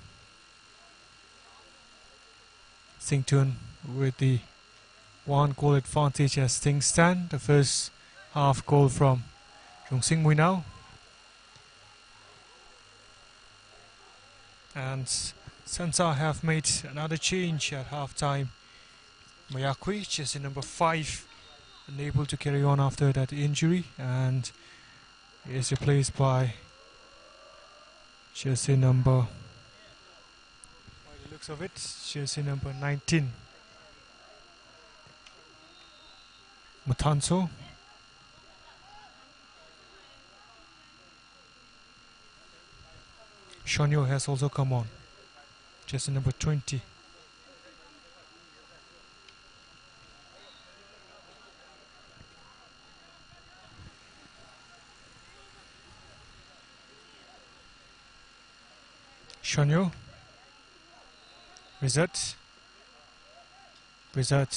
S1: Singtun with the 1-goal advantage as things stand. The first half goal from Sing Mui now. And SANSA have made another change at half-time. Mayakwi, jersey number 5, unable to carry on after that injury and is replaced by jersey number, by the looks of it, jersey number 19, Matanso. Shonyo has also come on, jersey number 20. Shonyo. Wizard. Wizard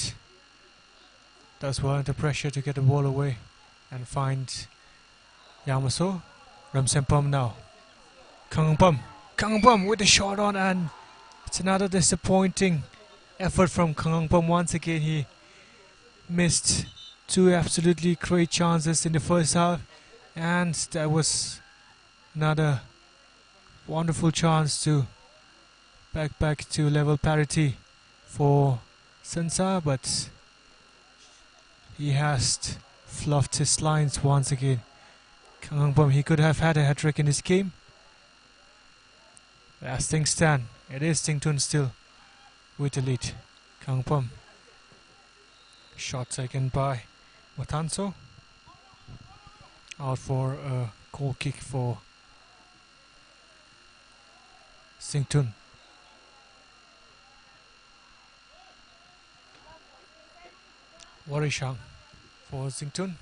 S1: does well under pressure to get the ball away and find Yamaso. Ramsempam now. Kangpam with the shot on, and it's another disappointing effort from Kangpam. Once again, he missed two absolutely great chances in the first half, and that was another wonderful chance to back to level parity for SANSA, but he has fluffed his lines once again. Kangpam, he could have had a hat-trick in this game. As things stand, it is Singtun still with the lead. Kangpam. Shot taken by Matanso. Out for a goal kick for Singtun. Warishang for Singtun.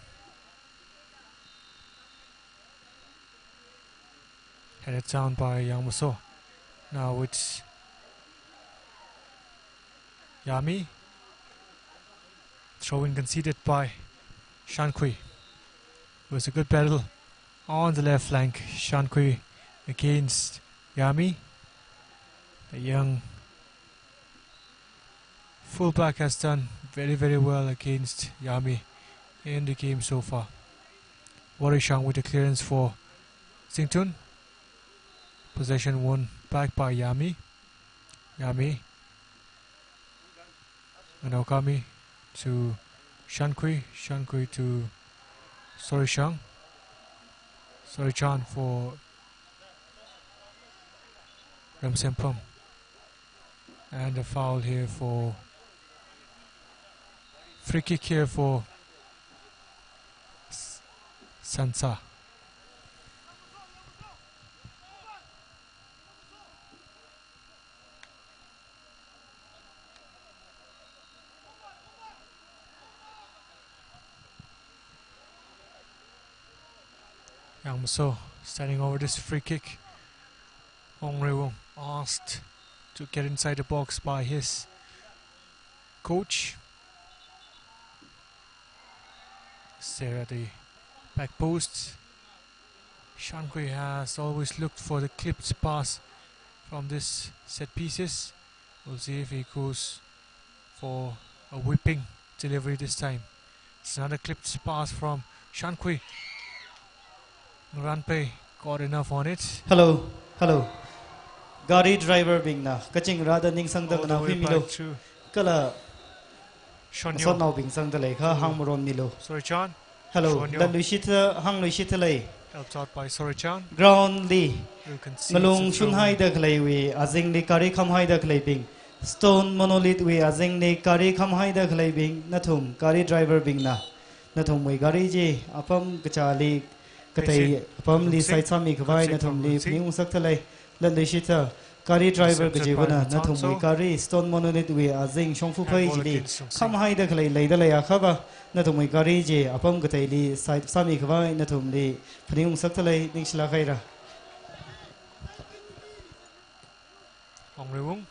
S1: Headed down by Yamaso. Now it's Yami. Throwing conceded by Shankui. It was a good battle on the left flank. Shankui against Yami. The young fullback has done very well against Yami in the game so far. Warishang with the clearance for Singtun. Possession won back by Yami. Yami. Manokami to Shankui. Shankui to Sorichan. Sorichan for Ramsempam. And a foul here for free kick here for SANSA. Yamaso standing over this free kick. Hong Rewong asked to get inside the box by his coach. There at the back post. Shankui has always looked for the clipped pass from this set pieces. We'll see if he goes for a whipping delivery this time. It's another clipped pass from Shankui. Ranpei got enough on it.
S4: Hello. Gari driver bing na kaching rada ning sang
S1: All
S4: da
S1: the
S4: na
S1: way
S4: hui milo
S1: back to
S4: kala
S1: Shonyo.
S4: so now bing sang da lai kha hang moron milo.
S1: Sorichan.
S4: Hello.
S1: Shonyo.
S4: La luishita hang luishita lai
S1: Helped out by Sorichan.
S4: ground li
S1: You can see
S4: ngalung
S1: it's a
S4: shun
S1: throw.
S4: hai da khlai wi azing ni kari kham hai da khlai bing stone monolith wi azing ni kari kham hai da khlai bing nathum kari driver bing na nathum wi gari ji apam kachali katai apam li sai sami khwai nathum li pning sak thalai la luishita kari driver gajibana nathum wi kari stone monolith wi azing shongfu phai ji li kham hai da khlai lai da lai akhaba nathum wi kari ji apam katai li sai sami khwai nathum li pning sak thalai ning shla khaira.
S1: Hong Rewong.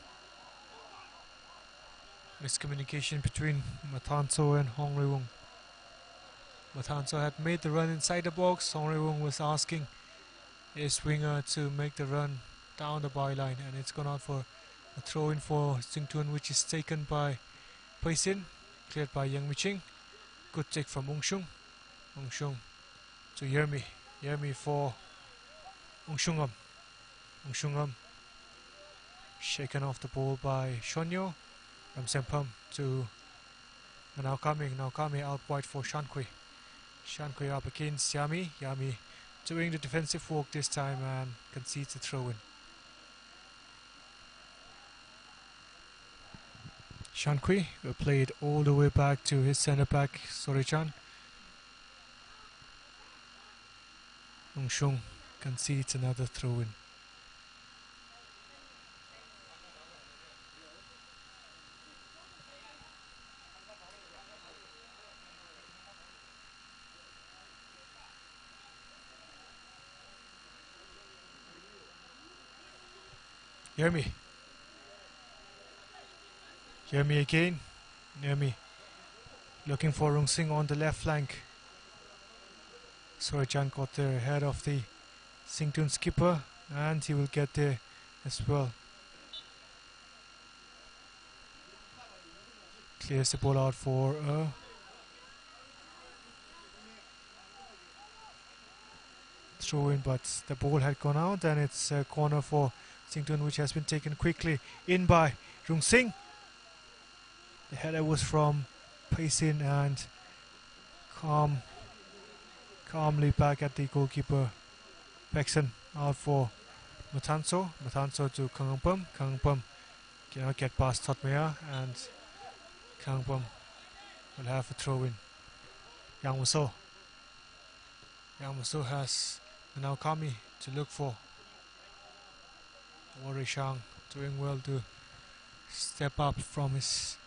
S1: Miscommunication between Matanso and Hong Rewong. Matanso had made the run inside the box. Hong Rewong was asking his winger to make the run down the byline, and it's gone out for a throw in for Singtun, which is taken by Paisin, cleared by Yang Miching. Good take from Ungshung. Ungshung to Yermi. Yermi for Ungshungam. Ungshungam shaken off the ball by Shonyo. Ramsempam to Naokami out wide for Shankui. Shankui up against Yami. Yami doing the defensive work this time and concedes a throw in. Shankui will play it all the way back to his centre back Sorichan. Ungshung concedes another throw in. Yermi. Yermi again. Yermi looking for Rung Singh on the left flank. Sorachan got there ahead of the Singtun skipper, and he will get there as well. Clears the ball out for throw in, but the ball had gone out, and it's a corner for Singtun, which has been taken quickly in by Rung Singh. The header was from Paisin, and calmly back at the goalkeeper Pekson, out for Matanso to Kangpum. Kangpum cannot get past Thotmea, and Kangpum will have a throw in. Yang Muso has an Alkami to look for. Warishang doing well to step up from his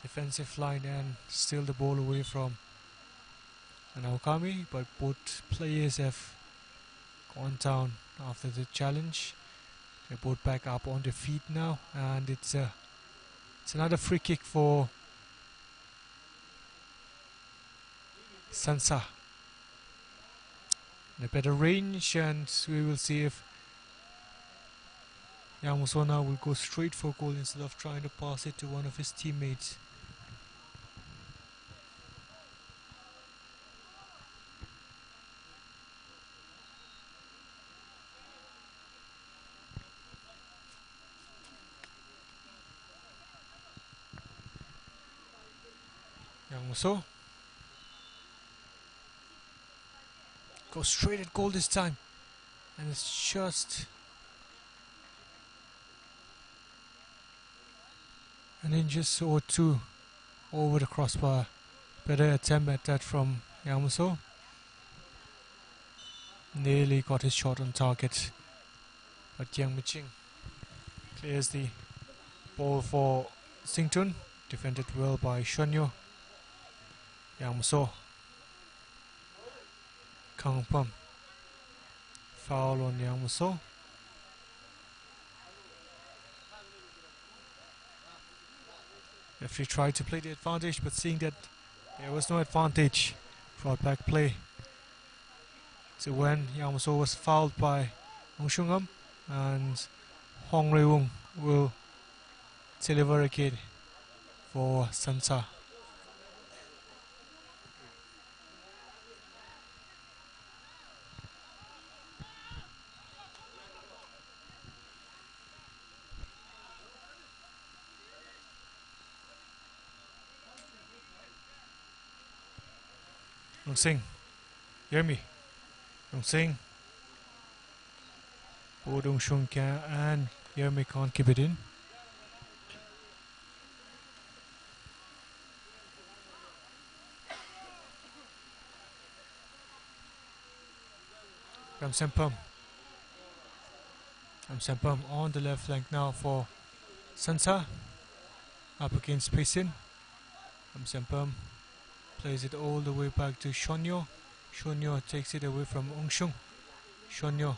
S1: defensive line and steal the ball away from an Alkami, but both players have gone down after the challenge. They're both back up on their feet now, and it's another free kick for SANSA. In a better range, and we will see if Yang Musona will go straight for goal instead of trying to pass it to one of his teammates. Yang Muso goes straight at goal this time, and it's just an inch or two over the crossbar. Better attempt at that from Yang Muso. Nearly got his shot on target, but Yang Miching clears the ball for Singtun, defended well by Shonyo. Yang Muso, Kangpum, foul on Yang Muso. Referee tried to play the advantage, but seeing that there was no advantage, brought back play to when Yang Muso was fouled by Ong Shungam, and Hong Reung will deliver a kid for SANSA. Rung Singh, Yermi, Rung Singh, Bodong Shung and Yermi can't keep it in. Ramsempum on the left flank now for SANSA, up against Paisin. Ramsempum plays it all the way back to Shonyo. Shonyo takes it away from Ongshung. Shonyo.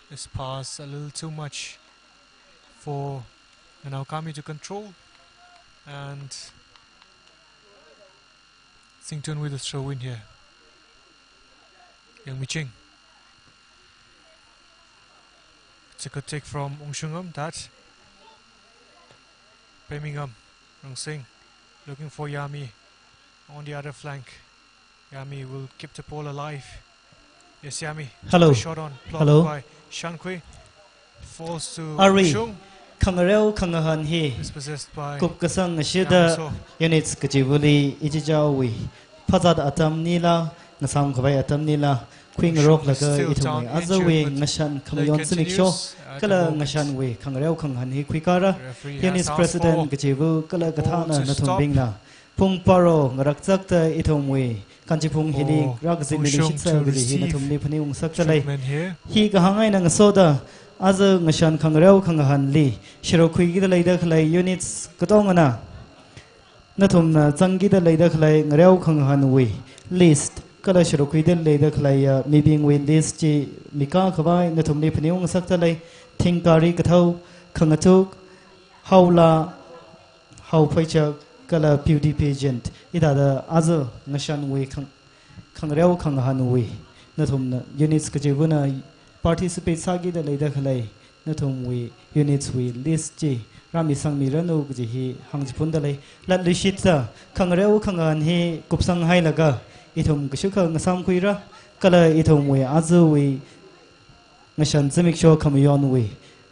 S1: This pass a little too much for Naokami to control, and Singtun with a throw in here. Yang Miching. It's a good take from Ongshungam. That Birmingham. Rung Singh looking for Yami on the other flank. Yami will keep the ball alive. Yes, Yami.
S4: Hello.
S1: Shot on. Blocked
S4: Hello.
S1: by Shankui. Falls to
S4: Ari.
S1: Shung.
S4: Kangarel kangahan hi.
S1: Dispossessed by
S4: Kup kasang shida units kajibuli ijijawi. Pazad atam nila ngasam khabay atam nila. Queen rock laga itumay azawi ngashan kamayon siniksho. Kala ngashan we kangarel kangahan hi kwikara. Units president kajibu kala kathana natumbing na. Pung paro ngarakzak ta itumwe. Kanjipung hili ragzin milishitsa vili hi natumni pani ungsak talay. Hi kahangay nang soda. Aza ngashan kangarel kangahan li shiro kuigi da leida khalai units katongana natum na zangi da leida khalai ngarel kangahan we list ก็เลยชรุคุยเดินเลยเด็กเลยมีบิงวินดิสจีมีก้าขบายในถุงนี้พนิ้วสักทะเลทิ้งการีกระเท่าขังทุกเฮาลาเฮาไปเจอก็เลยพิวดีเพจนต์อีตาเดอาจจะงชันวีขังเร็วขังหันวีในถุงนั้นยูนิตก็จะวันนั้น participate สักกี่เดือนเลยเด็กเลยในถุงวียูนิตวีลิสจีรามีสังมีเรนูก็จะฮีหังญี่ปุ่นเดเลยลัดลิชิตซะขังเร็วขังหันฮีกุบสังให้ละก็อีทุ่มก็ชุกงซ้ำคุยระก็เลยอีทุ่มวีอาจจะวีงฉันจะมิกโชว์คำย้อนวี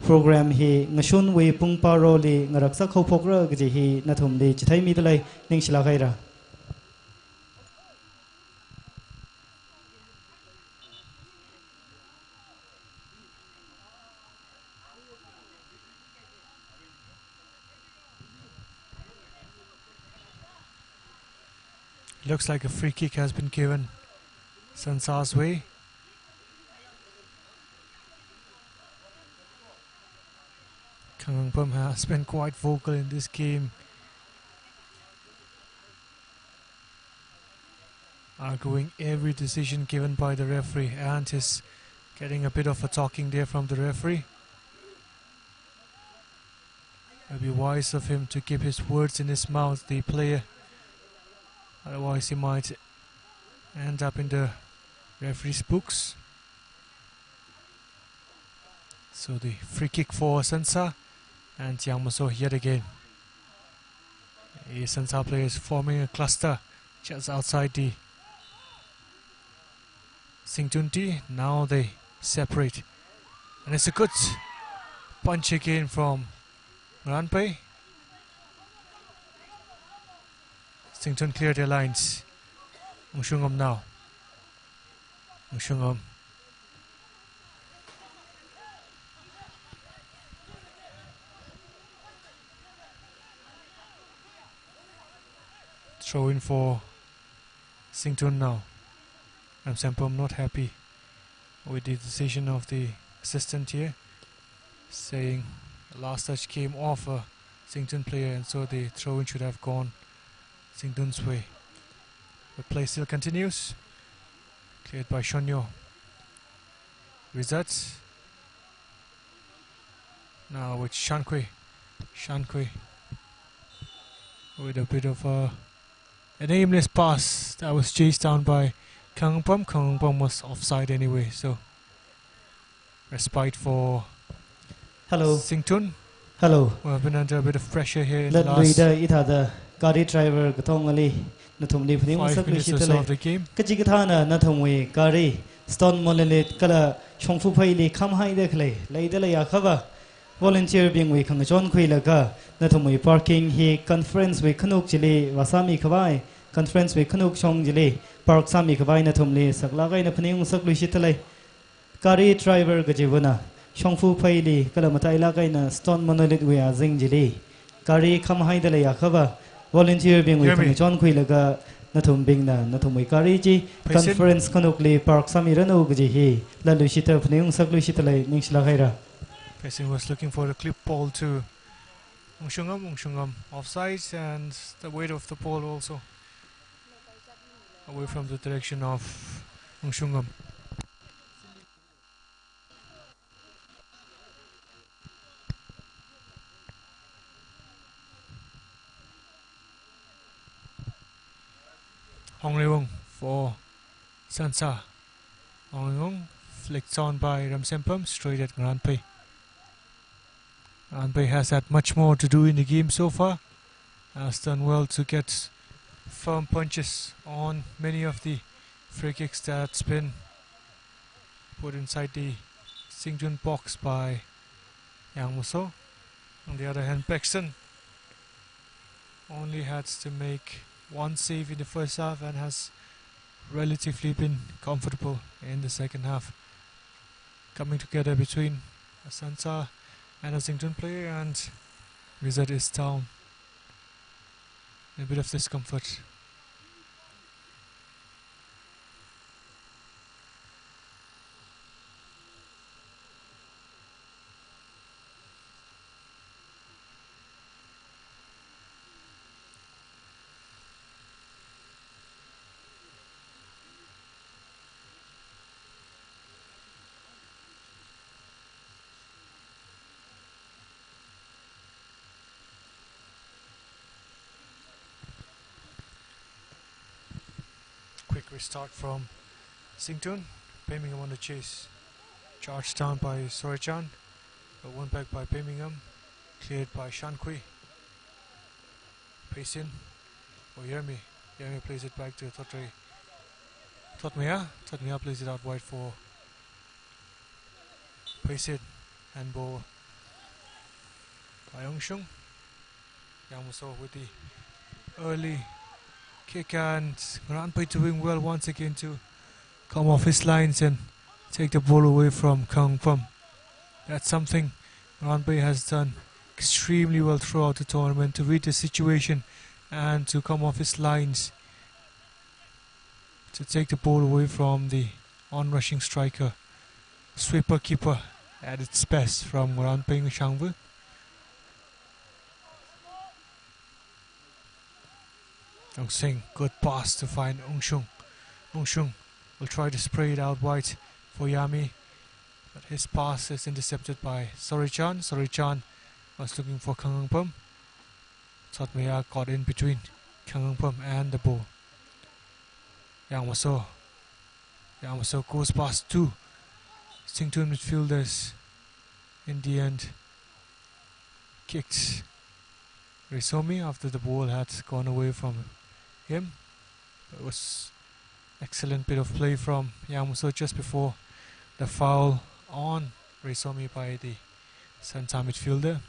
S4: โปรแกรมฮีงชุนวีปุ่งปาโรลีงรักษาเขาพกระก็จะฮีนัทุ่มดีจะไทยมีอะไรนิ่งฉลาดใครระ
S1: Looks like a free kick has been given Sansa's way. Kangpum has been quite vocal in this game, arguing every decision given by the referee, and is getting a bit of a talking there from the referee. It would be wise of him to keep his words in his mouth, the player. Otherwise he might end up in the referee's books. So the free kick for Sansa, and Yamaso yet again. The Sansa player is forming a cluster just outside the Singtunti. Now they separate, and it's a good punch again from Ranpei. Sington clear their lines. Mushungam now. Mushungam. Throw in for Sington now. I'm Sampum not happy with the decision of the assistant here, saying the last touch came off a Sington player, and so the throw in should have gone Singtun's way. The play still continues. Cleared by Shonyo. Rizat. Now with Shankwe. Shankwe with a bit of an aimless pass that was chased down by Kangpum. Kangpum was offside anyway, so respite for Singtun.
S4: Hello.
S1: We have been under a bit of pressure here in the last
S4: Gari driver Gatongali Natumli
S1: five minutes or so of the game.
S4: Kajikatana Natumwi Gari Stone Molelit Kala Chongfu Paili come high the clay lay the Yakava volunteer being weak on the John Quilaga Natumwi parking he conference with Kanuk Jili Wasami Kawai conference with Kanuk Chong Jili Park Sami Kawai Natumli Saklaga in a Pening Saklushitale Gari driver Gajivuna Chongfu Paili Kalamata Ilaga Stone Monolit we are Zing Jili Gari come high the Yakava volunteer being with John Quilaga Natum being Natum Kariji conference Kanukli Park Samirano Gaji Lalushita Pneum Saklushitale Nixlahera.
S1: Pacing was looking for the clip ball to Mungshungam offside, and the weight of the ball also away from the direction of Mungshungam. Hong Leung for Sansa. Hong Leung flicked on by Ramsempam straight at Granpei. Granpei has had much more to do in the game so far. Has done well to get firm punches on many of the free kicks that's been put inside the Singtun box by Yang Muso. On the other hand, Paxton only had to make one save in the first half and has relatively been comfortable in the second half. Coming together between a Sansa and a Sington player, and Wizard is down. A bit of discomfort. Restart from Singtun. Birmingham on the chase. Charged down by Sorichan. One back by Birmingham. Cleared by Shankui. Pace in for Yermi. Yermi plays it back to Thotmea. Thotmea plays it out wide for Pace it. Handball by Ongshung. Yamuso with the early kick, and Ranpai doing well once again to come off his lines and take the ball away from Kang Pum. That's something Ranpai has done extremely well throughout the tournament, to read the situation and to come off his lines to take the ball away from the on-rushing striker. Sweeper keeper at its best from Ranpai Shangvu. Ong Sing, good pass to find Ong Shung. Ong Shung will try to spray it out wide for Yami, but his pass is intercepted by Sorichan. Sorichan was looking for Kang Pum. Thotmea got in between Kang Pum and the ball. Yang Waso goes past two Singtun midfielders. In the end, kicked Risomi after the ball had gone away from him. It was excellent bit of play from Yamuso just before the foul on Risomi by the SANSA midfielder.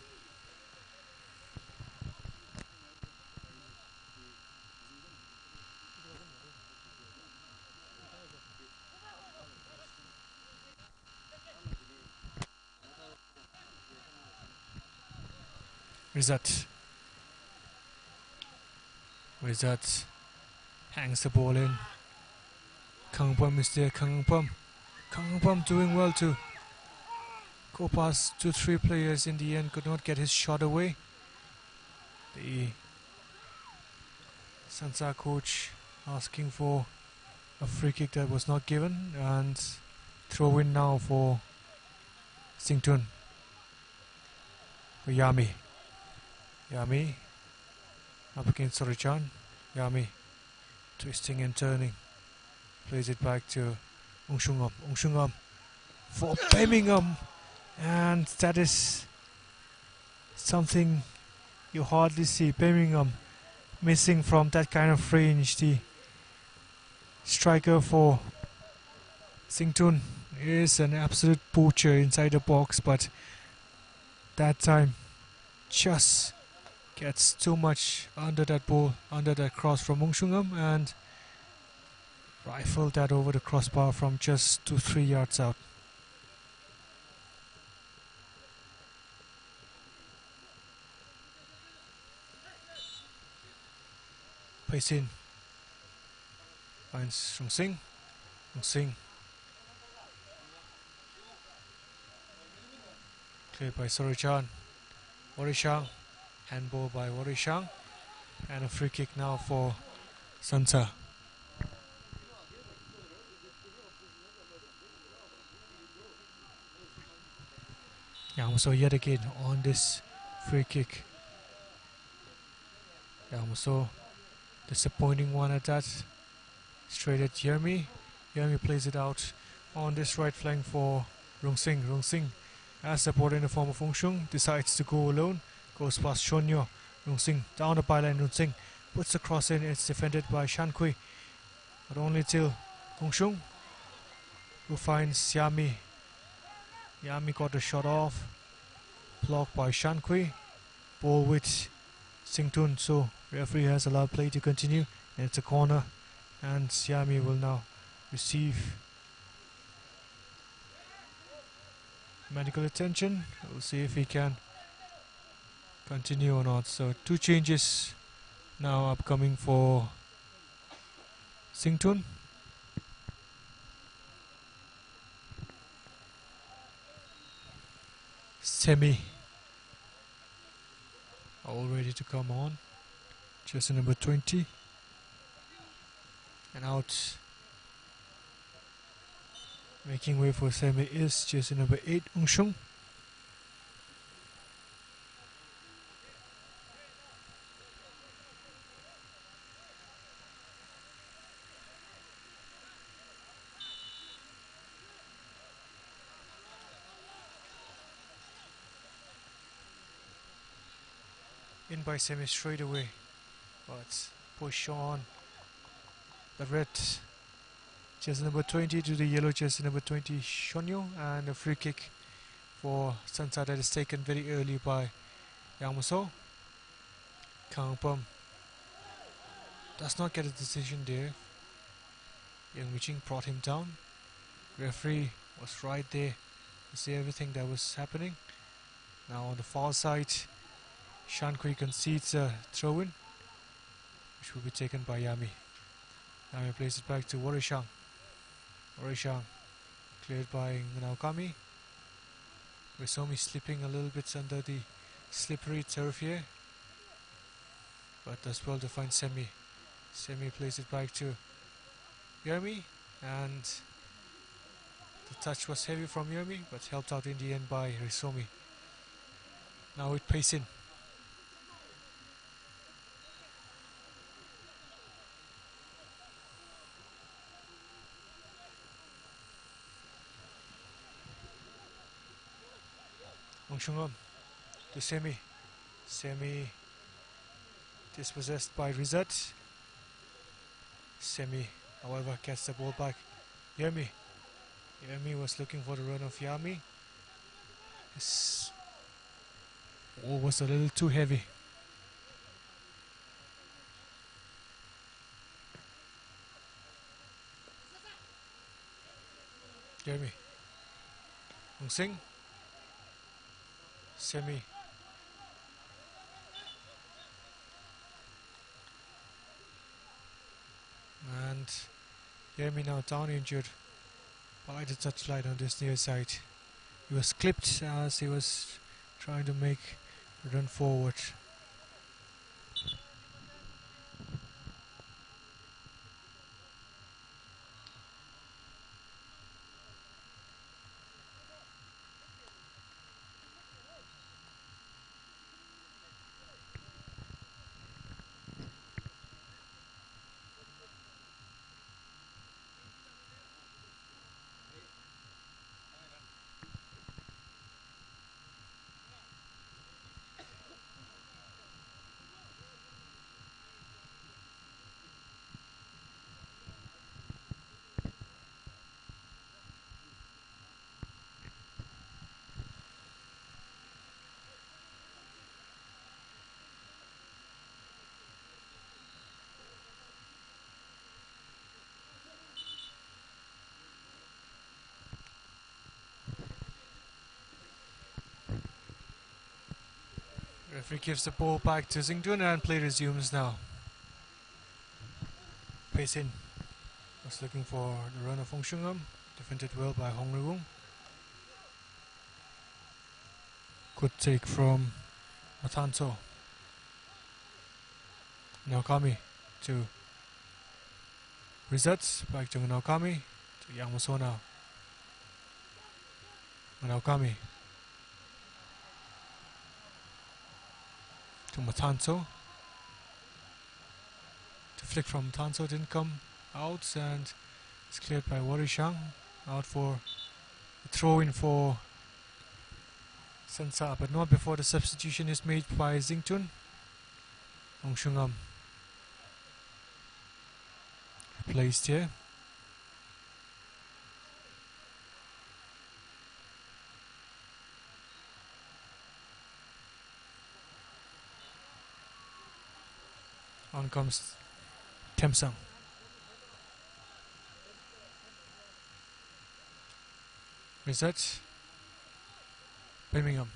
S1: Rizat hangs the ball in. Kang Pum is there. Kang Pum doing well to go past 2-3 players. In the end, could not get his shot away. The SANSA coach asking for a free kick that was not given, and throw in now for Singtun. For Yami up against Sorichan. Yami twisting and turning, plays it back to Ongshungam for Birmingham, and that is something you hardly see. Birmingham missing from that kind of range. The striker for Singtun is an absolute poacher inside the box, but that time just gets too much under that ball, under that cross from Ongshungam, and rifled that over the crossbar from just 2-3 yards out. Pace in. Finds Rong Sing. Cleared by Sorichan. Warishang. Handball by Warishang. And a free kick now for SANSA. Yamuso yet again on this free kick. Yamuso, disappointing one at that. Straight at Yermi. Yermi plays it out on this right flank for Rong Sing. Rong Sing, as supported in the form of Ongshung, decides to go alone. Goes past Shonyo. Rong Sing down the byline. Rong Sing puts the cross in. It's defended by Shankui, but only till Ongshung, who finds Yami. Yami got the shot off. Blocked by Shankui. Ball with Singtun. So referee has allowed play to continue. And it's a corner. And Yami will now receive medical attention. We'll see if he can continue or not. So 2 changes now upcoming for Singtun. Semi all ready to come on. Jersey number 20. And out, making way for Semi is jersey number 8, Ongshung. in by Semi straight away, but push on the red jersey number 20 to the yellow jersey number 20 Shonyo, and a free kick for SANSA that is taken very early by Yamaso. Kangpum does not get a decision there. Young Miching brought him down. Referee was right there to see everything that was happening. Now on the far side, Shankui concedes a throw-in, which will be taken by Yami. Yami plays it back to Warishang. Warishang cleared by Naokami. Risomi slipping a little bit under the slippery turf here, but does well to find Semi. Semi plays it back to Yermi, and the touch was heavy from Yermi, but helped out in the end by Risomi. Now it pays in. Ongshungam to Semi. Semi dispossessed by Rizat. Semi, however, gets the ball back. Yermi. Yermi was looking for the run of Yami. His ball was a little too heavy. Yermi. Ong Sing. Semi. And Yermi now down injured by the touchline on this near side. He was clipped as he was trying to make a run forward. Referee gives the ball back to Zingdun and play resumes now. Pace in. Was looking for the run of Hong Shungam. Defended well by Hong Riwung. Good take from Matanto. Naokami to Rizat. Back to Naokami. To Yamaso now. Naokami. To Matanto. The flick from Matanto didn't come out, and it's cleared by Warishang. Out for a throw-in for SANSA, but not before the substitution is made by Zingtun. Ong Shungam placed here. On comes Temsang. Reset. Birmingham.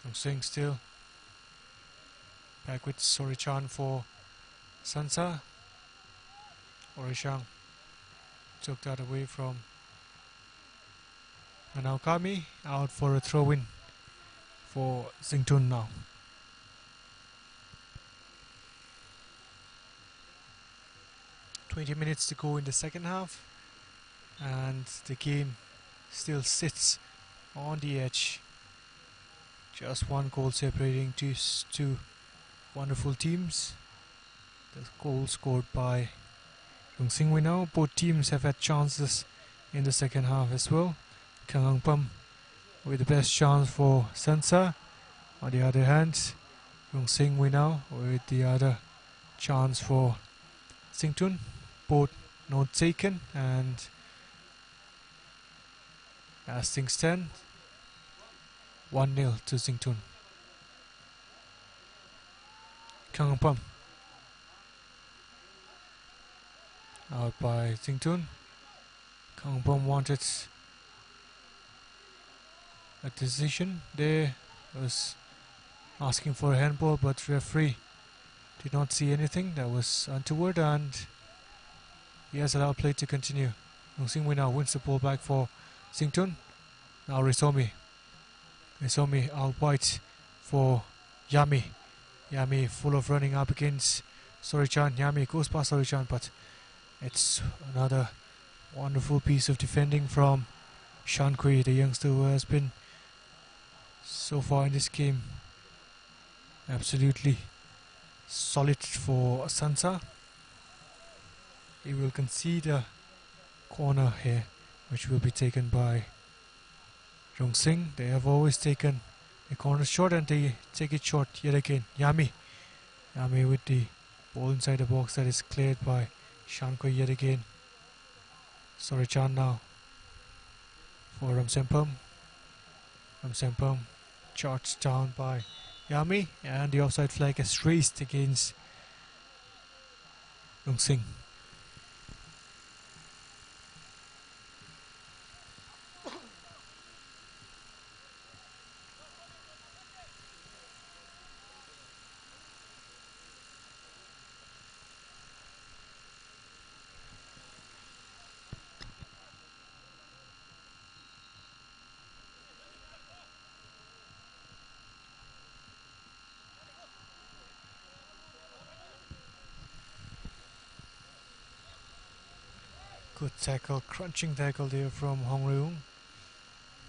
S1: I'm saying still. Back with Sorichan for SANSA. Orishang took that away from Naokami. Out for a throw-in for Zingtun now. "20 minutes to go in the second half, and the game still sits on the edge. Just one goal separating these two wonderful teams. The goal scored by Rung Sing now. Both teams have had chances in the second half as well. Kangangpam with the best chance for SANSA, On the other hand, Rung Sing we now with the other chance for Singtun. Both not taken, and as things stand, 1-0 to Singtun. Kangpam out by Singtun. Kangpam wanted a decision there, was asking for a handball, but referee did not see anything that was untoward, and he has allowed play to continue. Rung Sing we now wins the ball back for Singtun. Now Risomi out wide for Yami. Yami full of running up against Sorichan. Yami goes past Sorichan, but it's another wonderful piece of defending from Shankui, the youngster who has been so far in this game absolutely solid for SANSA. He will concede a corner here, which will be taken by Rung Sing. They have always taken a corner shot, and they take it short yet again. Yami with the ball inside the box that is cleared by Shankui yet again. Sorichan now for Ramsempam. Ramsempam charged down by Yami, and the offside flag is raised against Rung Sing. Good tackle, crunching tackle there from Hong Reung.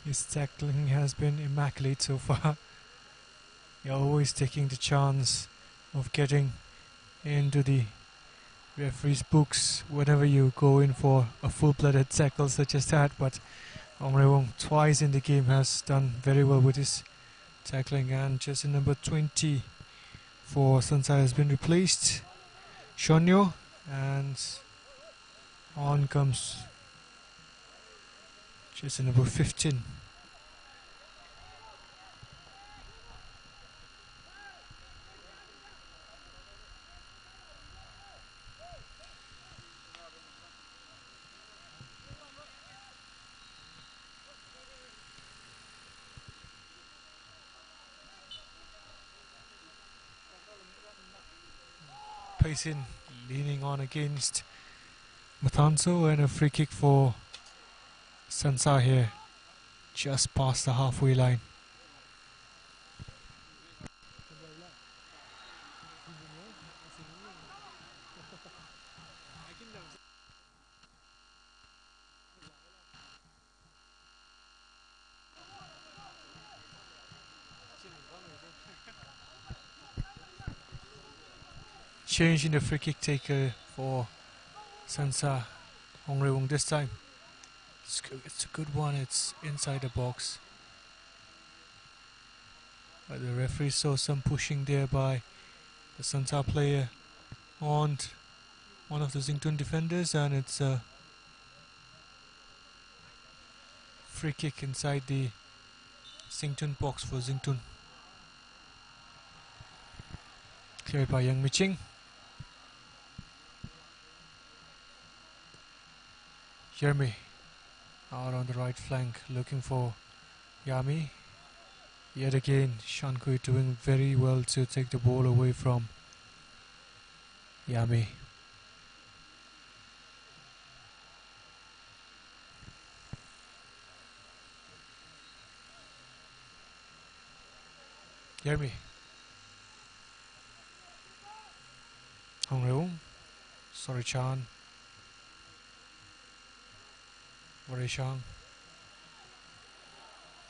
S1: His tackling has been immaculate so far. You're always taking the chance of getting into the referee's books whenever you go in for a full-blooded tackle such as that, but Hong Reung twice in the game has done very well with his tackling, and jersey number 20 for SANSA has been replaced. Shonyo, and on comes jersey number 15. Payson leaning on against Matanso, and a free kick for SANSA here, just past the halfway line. Change in the free kick taker for SANSA. Hong Reung this time. It's a good one, it's inside the box. But the referee saw some pushing there by the SANSA player on one of the Singtun defenders, and it's a free kick inside the Singtun box for Singtun. Cleared by Yang Miching. Jeremy out on the right flank looking for Yami. Yet again, Shankui doing very well to take the ball away from Yami. Jeremy. Hong Reung. Sorichan. Warishang.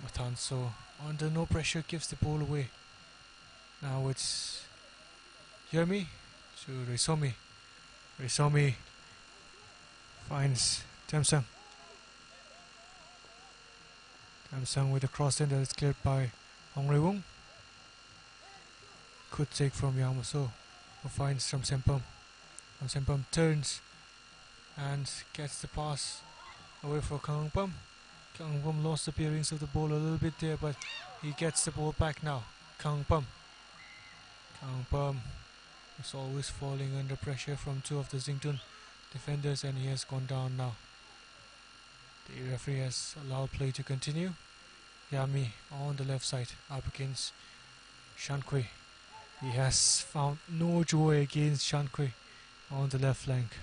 S1: Matanso under no pressure gives the ball away. Now it's Jeremy to Risomi. Risomi finds Tamsang. Tamsang with a cross in that is cleared by Hong Reung. Good take from Yamaso, who finds Ramsempam. Ramsempam turns and gets the pass away for Kangpam. Kangpam lost the bearings of the ball a little bit there, but he gets the ball back now. Kangpam is always falling under pressure from two of the Zingtun defenders, and he has gone down now. The referee has allowed play to continue. Yami on the left side up against Shankui. He has found no joy against Shankui on the left flank.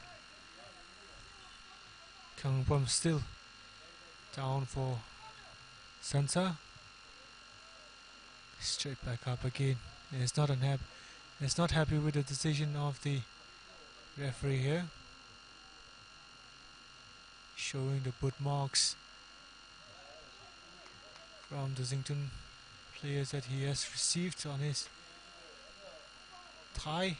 S1: Kangpam still down for SANSA. Straight back up again. He's not happy with the decision of the referee here, showing the boot marks from the Zingtun players that he has received on his thigh.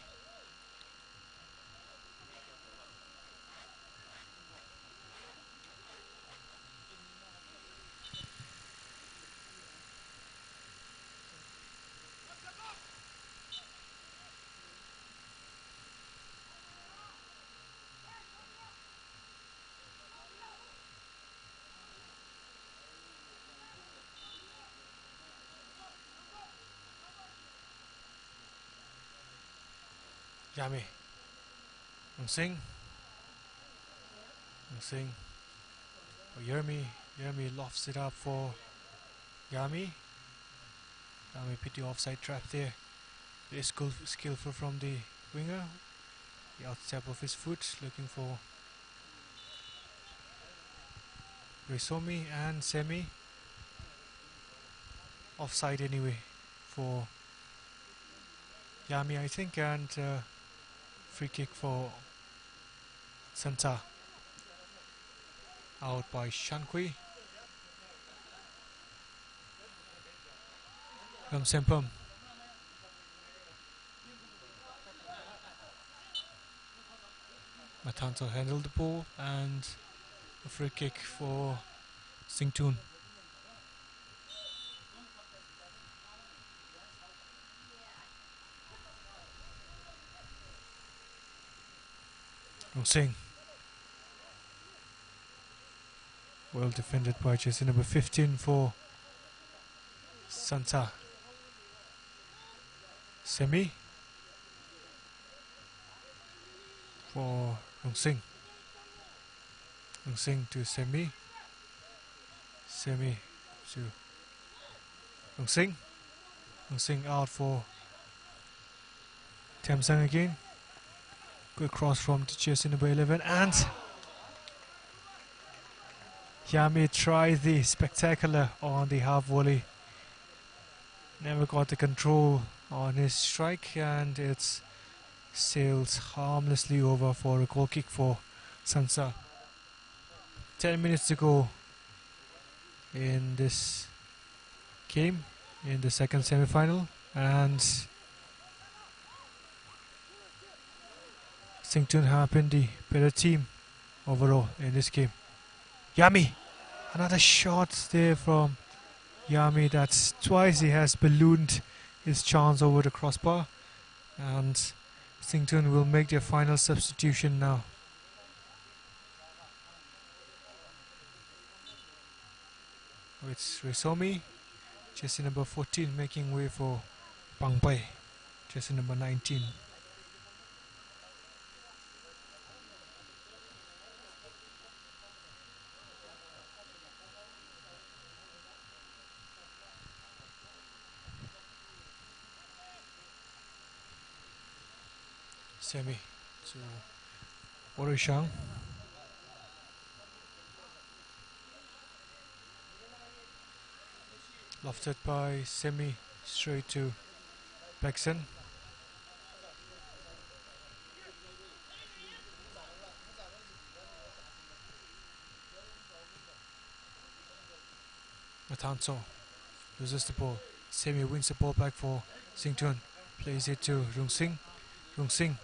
S1: Yami Singh for Yermi. Yermi lofts it up for Yami. Yami put the offside trap there. Very skillful from the winger. The outstep of his foot, looking for Risomi and Semi. Offside anyway for Yami, I think, and free kick for SANSA. Out by Shankui. Ramsempam. Matanto handled the ball, and a free kick for Zingtun. Singh. Well defended by jersey number 15 for SANSA. Semi for Singh. Singh to Semi. Semi to Singh. Singh out for Tamsang again. Good cross from the jersey number 11, and Yami tried the spectacular on the half volley. Never got the control on his strike, and it sails harmlessly over for a goal kick for SANSA. 10 minutes to go in this game, in the second semi-final, and Zingtun have been the better team overall in this game. Yami, another shot there from Yami. That's twice he has ballooned his chance over the crossbar, and Zingtun will make their final substitution now. It's Risomi, jersey number 14, making way for Pangpai, jersey number 19. Semi to Orishang. Lofted by Semi straight to Paxson. Matanso loses the ball. Semi wins the ball back for Zingtun. Plays it to Rung Singh. Rung Singh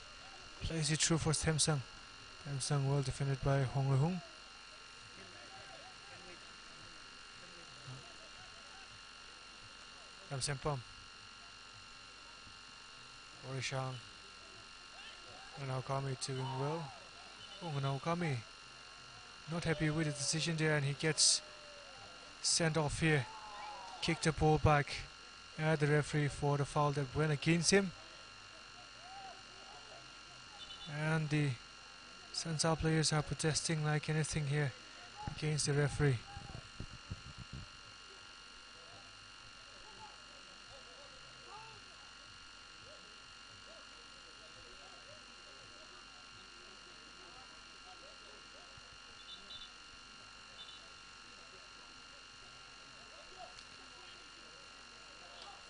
S1: plays it through for Tamsang. Tamsang well defended by Hong Hung. Ramsempam. Orishang. Naokami doing well. Oh, Naokami not happy with the decision there, and he gets sent off here. Kick the ball back at the referee for the foul that went against him. And the SANSA players are protesting like anything here against the referee.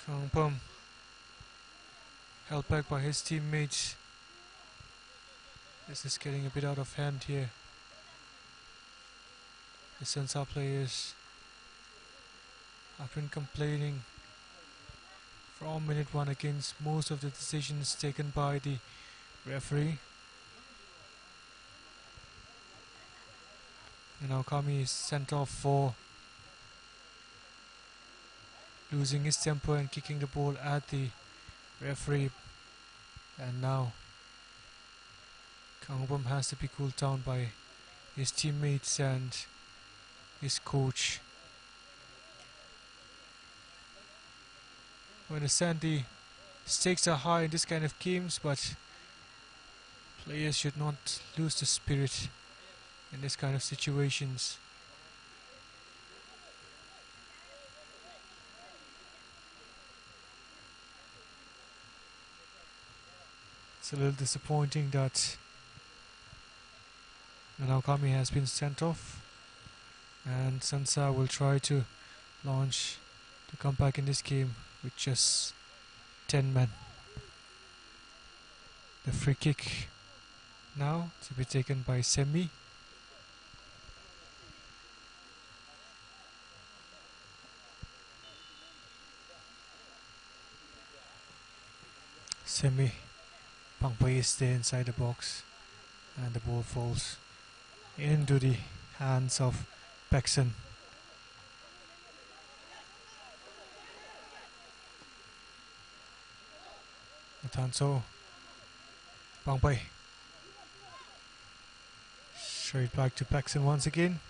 S1: Kangpum held back by his teammates. This is getting a bit out of hand here. The SANSA players have been complaining from minute one against most of the decisions taken by the referee. And Naokami is sent off for losing his temper and kicking the ball at the referee. And now Kangpum has to be cooled down by his teammates and his coach. I understand the stakes are high in this kind of games, but players should not lose the spirit in this kind of situations. It's a little disappointing that Naokami has been sent off, and SANSA will try to launch the comeback in this game with just 10 men. The free kick now to be taken by Semi. Semi Pangpai is there inside the box, and the ball falls into the hands of Paxson. Natanso Pangpai straight back to Paxson once again.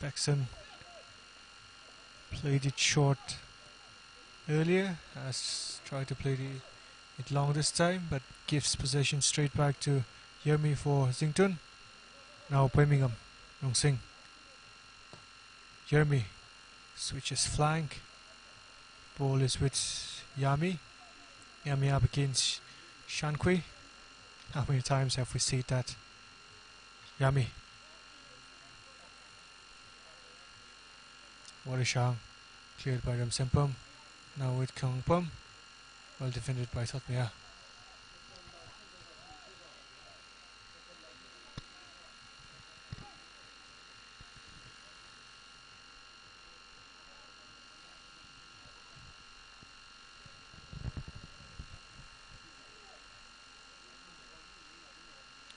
S1: Paxson played it short earlier, has tried to play it long this time, but gives possession straight back to Yemi for Zington. Now Birmingham, Rong Sing. Yemi switches flank. Ball is with Yami. Yami up against Shankui. How many times have we seen that? Yami. Warishang cleared by Ramsempum. Now with Kangpum. Well defended by Thotmea.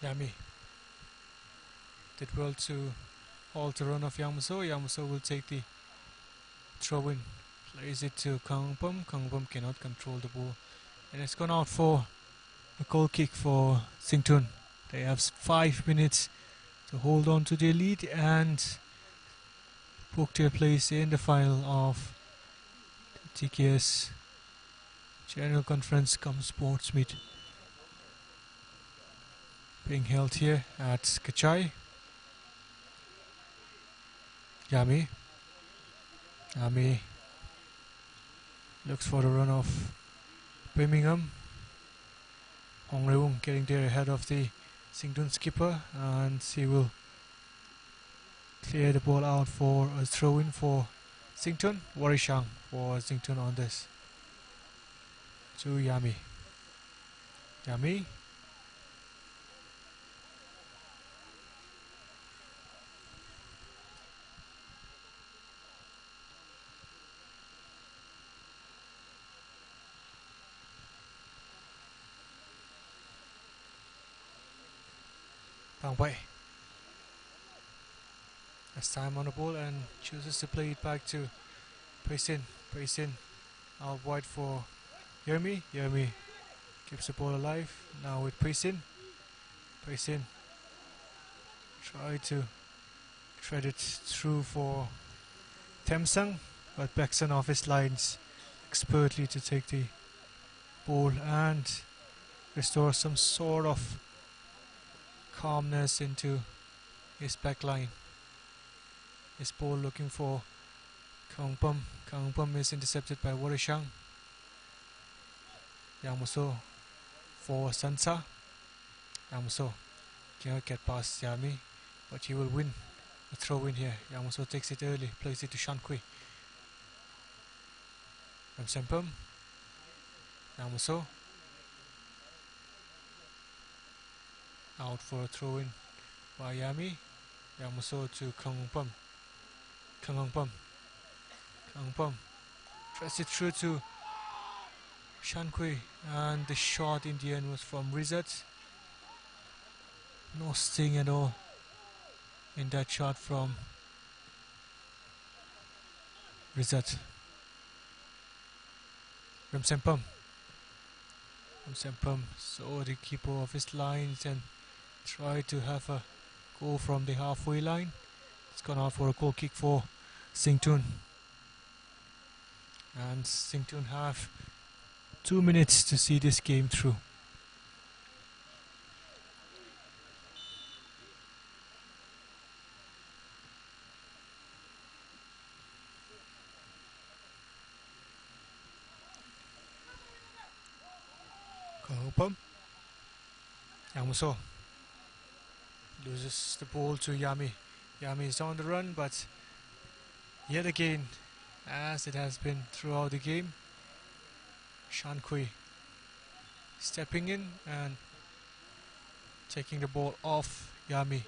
S1: Yami did well to halt the run of Yamaso. Yamaso will take the throw in. Plays it to Kangpum. Kangpum cannot control the ball, and it's gone out for a goal kick for Singtun. They have 5 minutes to hold on to their lead and book their place in the final of the TKS General Conference cum Sports Meet, being held here at KACHAI. Yami looks for the run of Birmingham. Hong Reung getting there ahead of the Singtun skipper, and he will clear the ball out for a throw in for Singtun. Warishang for Singtun on this. To Yami. Yami. Pangpai has time on the ball and chooses to play it back to Paisin. Paisin out wide for Yami keeps the ball alive. Now with Paisin. Try to thread it through for Thamsung, but Baxon off his lines expertly to take the ball and restore some sort of calmness into his back line. His ball looking for Kangpum is intercepted by Warishang. Yamuso for SANSA. Yamuso cannot get past Yami, but he will win a throw in here. Yamuso takes it early, plays it to Shankui. Ramsempum. Yamuso out for a throw in by Yami. Yamuso to Kangpum. Kangpum press it through to Shankui, and the shot in the end was from Rizat. No sting at all in that shot from Rizat. Ramsempum saw the keeper of his lines and tried to have a goal from the halfway line. It's gone out for a goal kick for Singtun. And Singtun have 2 minutes to see this game through. Kangpum. Yamuso loses the ball to Yami. Yami is on the run, but yet again, as it has been throughout the game, Shankui stepping in and taking the ball off Yami.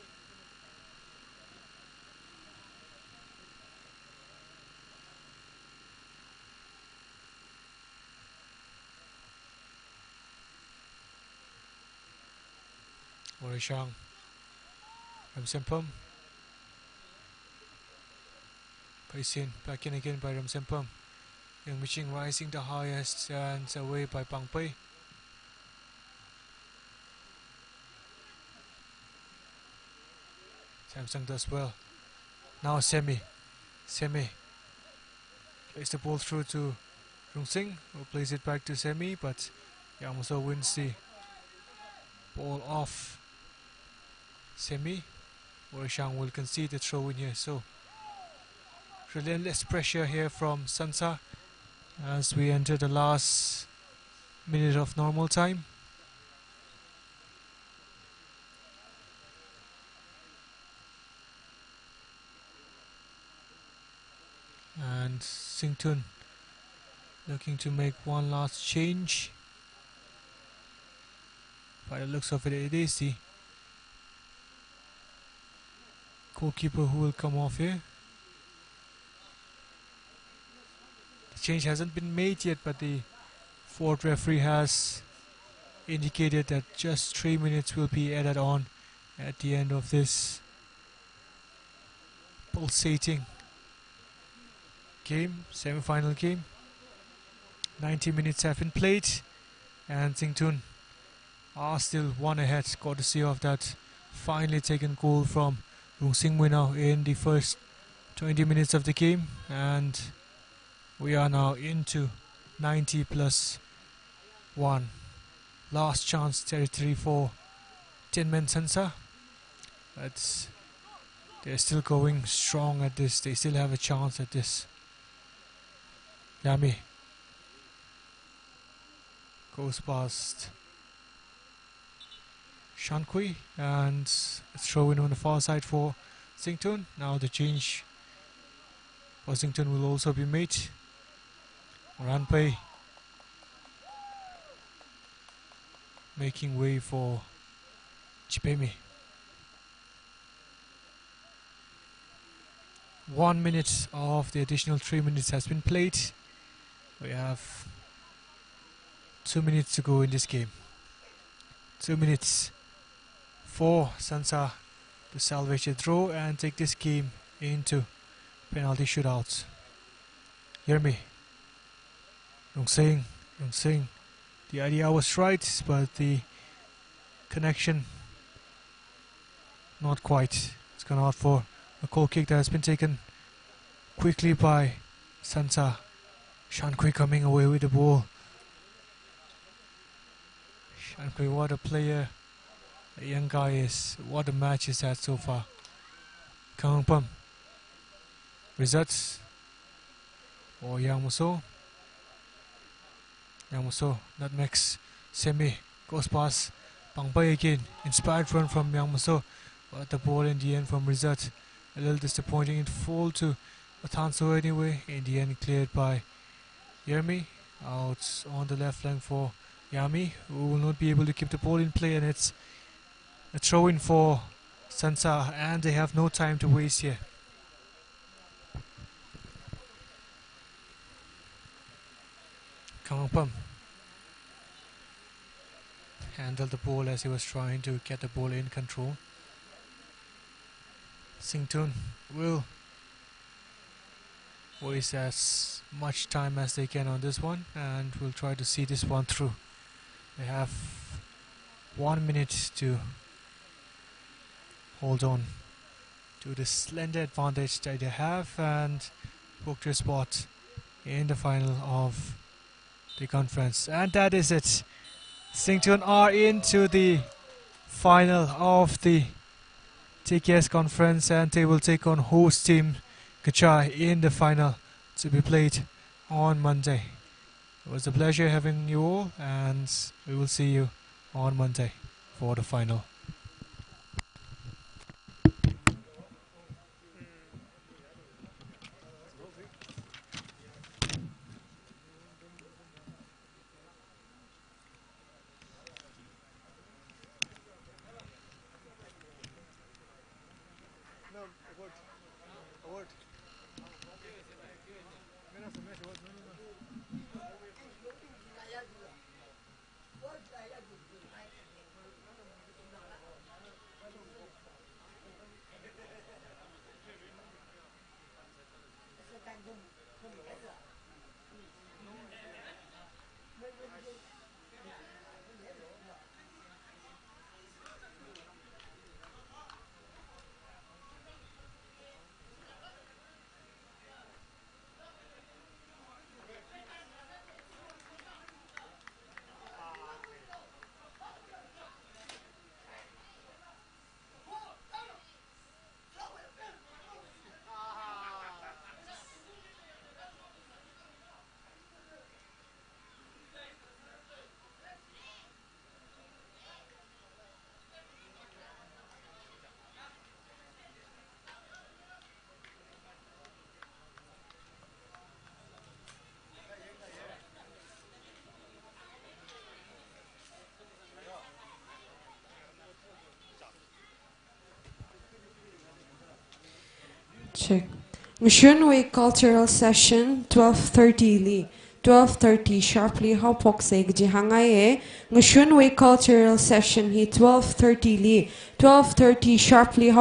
S1: Warishang. Ramsempum. Paisin back in again by Ramsempum. Young Miching rising the highest and away by Pangpei. Samsung does well. Now Semi plays the ball through to Rungsing, who plays it back to Semi, but Yamuso wins the ball off Semi. Warishang will concede the throw in here, so relentless pressure here from SANSA as we enter the last minute of normal time. And Singtun looking to make one last change. By the looks of it, it is the goalkeeper who will come off here. The change hasn't been made yet, but the fourth referee has indicated that just 3 minutes will be added on at the end of this pulsating game, semi-final game. 90 minutes have been played, and Singtun are still one ahead, courtesy of that finally taken goal from Rungsing Winnow in the first 20 minutes of the game. And we are now into 90 plus 1. Last chance territory for Tianmen SANSA, but they're still going strong at this. They still have a chance at this. Yami goes past Shankui and throw in on the far side for Singtun. Now the change for Singtun will also be made. Ranpei making way for Chipemi. 1 minute of the additional 3 minutes has been played. We have 2 minutes to go in this game. 2 minutes for SANSA to salvage a draw and take this game into penalty shootouts. Yermi Rungsing I'm saying the idea was right, but the connection not quite. It's gone out for a goal kick that has been taken quickly by SANSA. Shankui coming away with the ball. Shankui, what a player the young guy is. What a match he's had so far. Kangpam. Results. Or Yamuso. That makes Semi goes past Pangpai again. Inspired run from Yamuso, but the ball in the end from Rizat. A little disappointing. It fall to Tangkhul anyway. In the end cleared by Yermi. Out on the left flank for Yami, who will not be able to keep the ball in play, and it's a throw in for SANSA, and they have no time to waste here. Kangpam handled the ball as he was trying to get the ball in control. Singtun will waste as much time as they can on this one, and will try to see this one through. They have 1 minute to hold on to the slender advantage that they have and book their spot in the final of the conference. And that is it. Singtun are into the final of the TKS conference, and they will take on host team KACHAI in the final to be played on Monday. It was a pleasure having you all, and we will see you on Monday for the final.
S6: No, award. Man of the match award. No.
S7: Check. Ngshunway cultural session 12:30 li. 12:30 sharply how pokseg jihangaye. Ngshunway cultural session hi 12:30 li. 12:30 sharply how